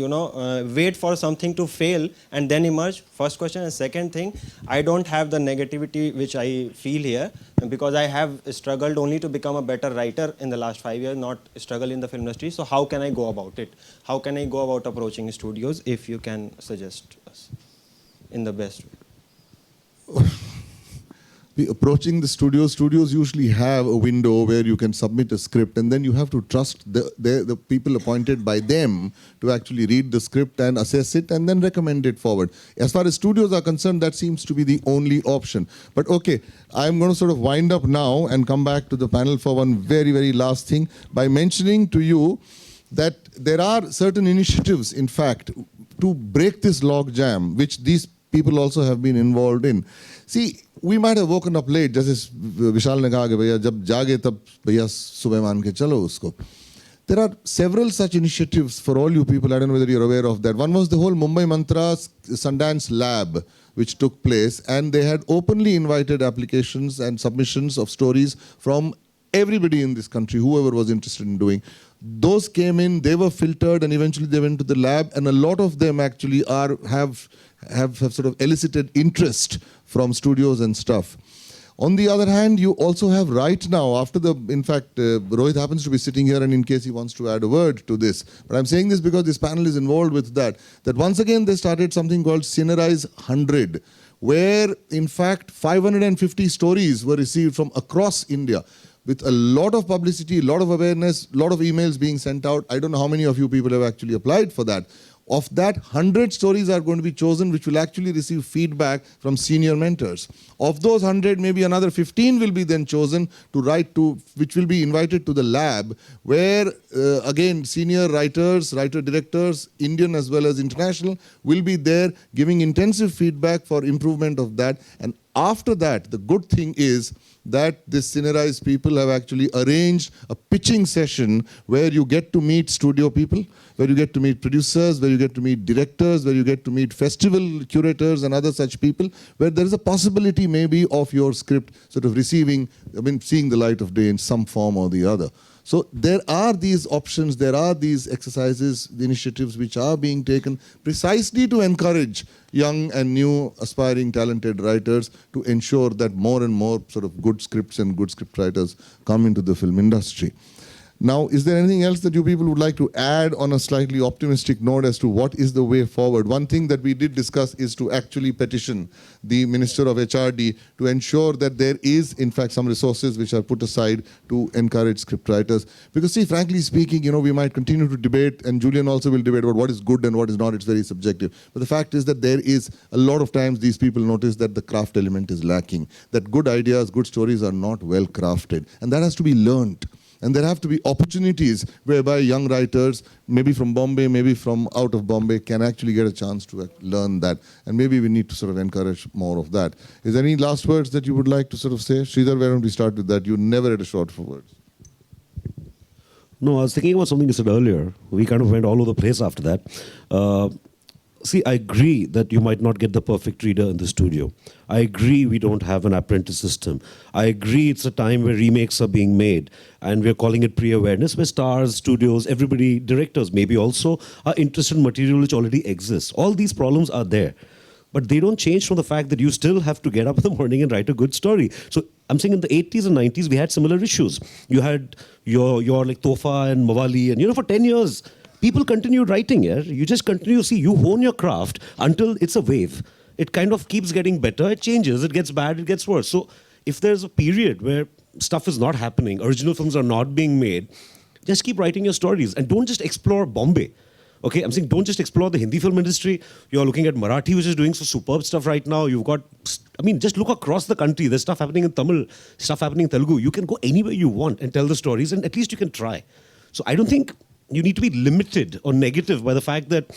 wait for something to fail and then emerge? First question. And second thing, I don't have the negativity which I feel here, because I have struggled only to become a better writer in the last 5 years, not struggle in the film industry. So how can I go about it? How can I go about approaching studios, if you can suggest us in the best way? approaching the studios. Studios usually have a window where you can submit a script, and then you have to trust the people appointed by them to actually read the script and assess it and then recommend it forward. As far as studios are concerned, that seems to be the only option. But okay, I'm going to sort of wind up now and come back to the panel for one very, very last thing by mentioning to you that there are certain initiatives, in fact, to break this log jam, which these people also have been involved in. See, we might have woken up late, जैसे विशाल ने कहा कि भैया जब जागे तब भैया सुबह मान के चलो उसको. There are several such initiatives for all you people. I don't know whether you're aware of that. One was the whole Mumbai Mantra Sundance Lab, which took place, and they had openly invited applications and submissions of stories from everybody in this country, whoever was interested in doing. Those came in, they were filtered, and eventually they went to the lab, and a lot of them actually have sort of elicited interest from studios and stuff. On the other hand, you also have right now, after the, in fact, Rohit happens to be sitting here, and in case he wants to add a word to this, but I'm saying this because this panel is involved with that once again they started something called Cinerise 100, where in fact 550 stories were received from across India, with a lot of publicity, a lot of awareness, a lot of emails being sent out. I don't know how many of you people have actually applied for that. Of that, 100 stories are going to be chosen, which will actually receive feedback from senior mentors. Of those 100, maybe another 15 will be then chosen to write to, which will be invited to the lab, where again, senior writers, writer-directors, Indian as well as international, will be there giving intensive feedback for improvement of that. And after that, the good thing is that this Cinerise people have actually arranged a pitching session where you get to meet studio people, where you get to meet producers, where you get to meet directors, where you get to meet festival curators and other such people, where there is a possibility maybe of your script sort of receiving, seeing the light of day in some form or the other. So there are these options, there are these exercises, the initiatives which are being taken precisely to encourage young and new aspiring talented writers to ensure that more and more sort of good scripts and good script writers come into the film industry. Now, is there anything else that you people would like to add on a slightly optimistic note as to what is the way forward? One thing that we did discuss is to actually petition the Minister of HRD to ensure that there is, in fact, some resources which are put aside to encourage scriptwriters. Because, see, frankly speaking, you know, we might continue to debate, and Julian also will debate about what is good and what is not. It's very subjective. But the fact is that there is, a lot of times these people notice that the craft element is lacking, that good ideas, good stories are not well crafted. And that has to be learnt. And there have to be opportunities whereby young writers, maybe from Bombay, maybe from out of Bombay, can actually get a chance to learn that. And maybe we need to sort of encourage more of that. Is there any last words that you would like to sort of say? Sridhar, why don't we start with that? You never had a short for words. No, I was thinking about something you said earlier. We kind of went all over the place after that. See, I agree that you might not get the perfect reader in the studio. I agree we don't have an apprentice system. I agree it's a time where remakes are being made and we're calling it pre-awareness, where stars, studios, everybody, directors maybe also are interested in material which already exists. All these problems are there. But they don't change from the fact that you still have to get up in the morning and write a good story. So I'm saying in the 80s and 90s, we had similar issues. You had your like Tofa and Mawali, and for 10 years, people continued writing, yeah? You just continue, see, you hone your craft until it's a wave. It kind of keeps getting better, it changes, it gets bad, it gets worse. So if there's a period where stuff is not happening, original films are not being made, just keep writing your stories and don't just explore Bombay. Okay, I'm saying don't just explore the Hindi film industry. You're looking at Marathi, which is doing some superb stuff right now. You've got, just look across the country. There's stuff happening in Tamil, stuff happening in Telugu. You can go anywhere you want and tell the stories, and at least you can try. So I don't think you need to be limited or negative by the fact that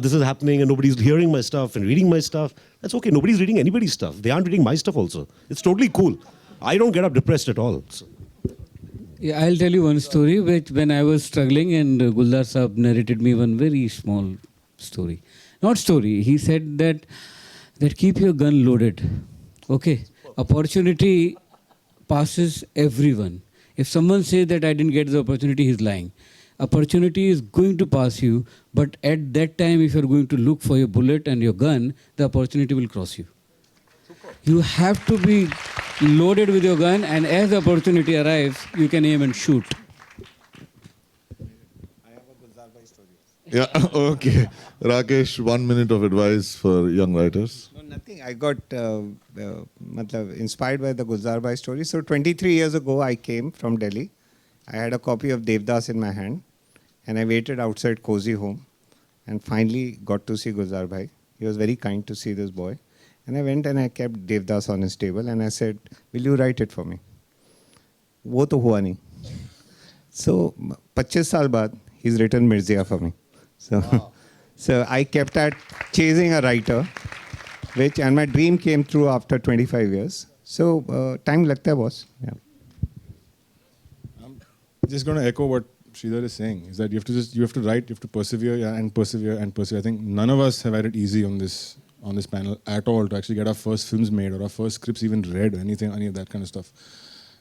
this is happening and nobody's hearing my stuff and reading my stuff. That's okay. Nobody's reading anybody's stuff. They aren't reading my stuff also. It's totally cool. I don't get up depressed at all. So. Yeah, I'll tell you one story which when I was struggling and Guldar Saab narrated me one very small story. Not story. He said that keep your gun loaded. Okay. Opportunity passes everyone. If someone says that I didn't get the opportunity, he's lying. Opportunity is going to pass you, but at that time, if you're going to look for your bullet and your gun, the opportunity will cross you. You have to be loaded with your gun, and as the opportunity arrives, you can aim and shoot. Yeah, okay. Rakesh, 1 minute of advice for young writers. No, nothing. I got inspired by the Gulzar Bhai story. So 23 years ago, I came from Delhi. I had a copy of Devdas in my hand, and I waited outside Cozy Home, and finally got to see Gulzar Bhai. He was very kind to see this boy. And I went and I kept Devdas on his table, and I said, "Will you write it for me?" वो तो हुआ नहीं. So 25 साल बाद, he's written Mirzia for me. So, so I kept at chasing a writer, and my dream came true after 25 years. So time लगता है boss. Yeah. I'm just going to echo what Sridhar is saying, is that you have to write, you have to persevere, yeah, and persevere and persevere. I think none of us have had it easy on this panel at all to actually get our first films made or our first scripts even read, any of that kind of stuff.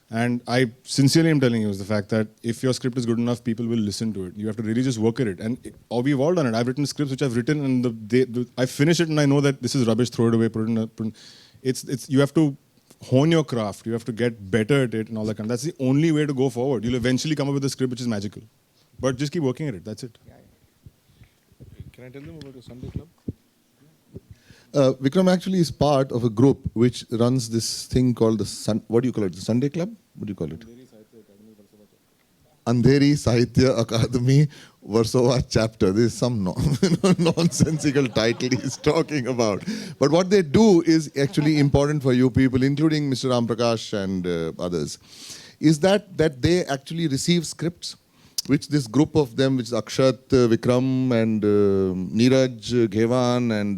And I sincerely am telling you is the fact that if your script is good enough, people will listen to it. You have to really just work at it. And we've all done it. I've written scripts which I've written, and I finish it and I know that this is rubbish, throw it away, put it in you have to hone your craft. You have to get better at it and all that kind of. That's the only way to go forward. You'll eventually come up with a script which is magical. But just keep working at it. That's it. Can I tell them about your Sunday club? Vikram actually is part of a group which runs this thing called the what do you call it? The Sunday Club? What do you call it? Andheri Sahitya Akademi Versova chapter. This is some nonsensical title he's talking about. But what they do is actually important for you people, including Mr. Ram Prakash and others, is that they actually receive scripts, which this group of them, which is Akshat, Vikram and Neeraj, Ghevan and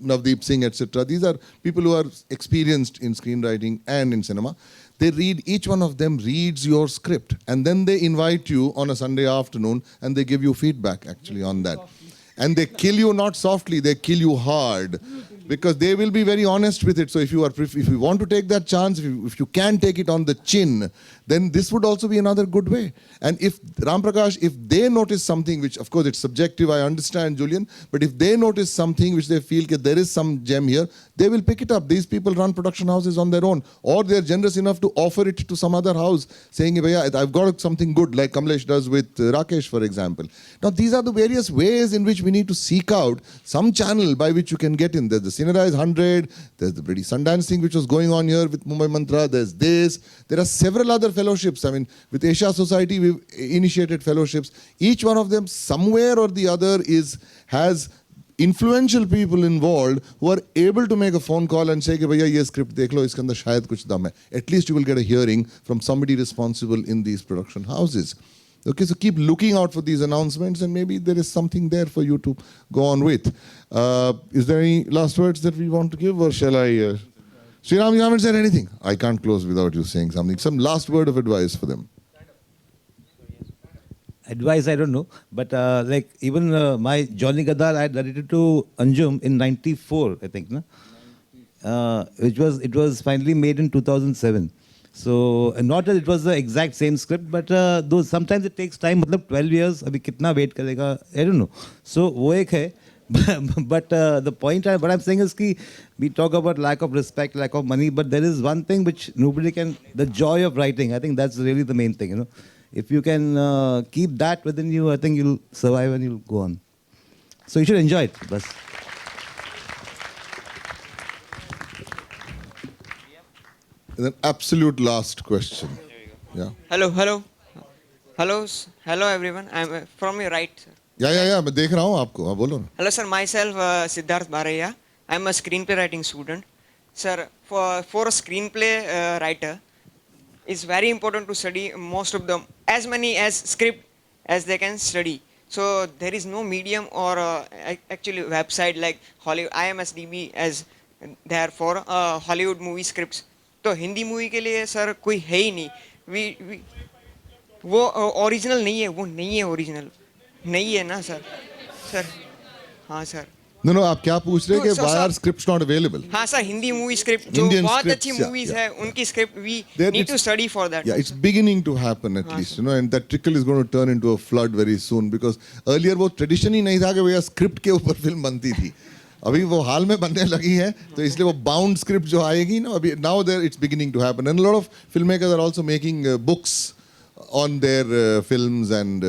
Navdeep Singh, etc. These are people who are experienced in screenwriting and in cinema. They read, each one of them reads your script, and then they invite you on a Sunday afternoon and they give you feedback actually on that. And they kill you not softly, they kill you hard, because they will be very honest with it. So if you want to take that chance, if you can take it on the chin, then this would also be another good way. And if Ram Prakash, if they notice something, which of course it's subjective, I understand, Julian, but if they notice something which they feel that there is some gem here, they will pick it up. These people run production houses on their own, or they're generous enough to offer it to some other house, saying, "Bhaiya, I've got something good," like Kamlesh does with Rakesh, for example. Now, these are the various ways in which we need to seek out some channel by which you can get in. There's the Cinerize 100, there's the British Sundance thing which was going on here with Mumbai Mantra, there's this. There are several other fellowships. I mean, with Asia Society, we've initiated fellowships. Each one of them, somewhere or the other, has influential people involved who are able to make a phone call and say, "Bhaiya, ye script dekh lo, iske andar shayad kuch dam hai." At least you will get a hearing from somebody responsible in these production houses. Okay, so keep looking out for these announcements, and maybe there is something there for you to go on with. Is there any last words that we want to give, or shall I? Sriram, you haven't said anything. I can't close without you saying something. Some last word of advice for them. Advice, I don't know. But like even my Johnny Gadar, I narrated to Anjum in '94, I think, no? It was finally made in 2007. So not that it was the exact same script, but though sometimes it takes time. मतलब 12 years, अभी कितना wait करेगा? I don't know. So वो एक है. But the point what I'm saying is कि we talk about lack of respect, lack of money, but there is one thing which nobody can, the joy of writing. I think that's really the main thing, you know. If you can keep that within you, I think you'll survive and you'll go on. So you should enjoy it. Bas. An absolute last question. Yeah. Hello everyone. I'm from your right, sir. Yeah. मैं देख रहा हूँ आपको. हाँ बोलो ना. Hello sir, myself Siddharth Baraya. I'm a screenplay writing student. Sir, for a screenplay writer, it's very important to study most of them, as many as script as they can study. So there is no medium or actually website like Hollywood IMSDB as there for Hollywood movie scripts. तो Hindi movie के लिए sir कोई है ही नहीं. वो original नहीं है, वो नहीं है ओरिजिनल, नहीं है ना सर. हाँ सर. No, आप क्या पूछ रहे हैं कि why are scripts not available? हाँ सर, हिंदी मूवी स्क्रिप्ट जो बहुत अच्छी मूवीज है उनकी script we need to study for that. Yeah, it's beginning to happen at least, you know, and that trickle is going to turn into a flood very soon, because earlier वो tradition ही नहीं था कि भैया script के ऊपर film बनती थी. अभी वो हाल में बनने लगी है, तो इसलिए वो बाउंड स्क्रिप्ट जो आएगी ना, अभी now there it's beginning to happen, and a lot of filmmakers are also making books on their films and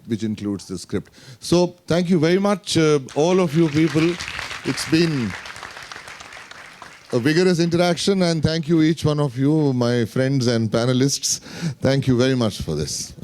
which includes the script. So thank you very much, all of you people. It's been a vigorous interaction, and thank you each one of you, my friends and panelists. Thank you very much for this.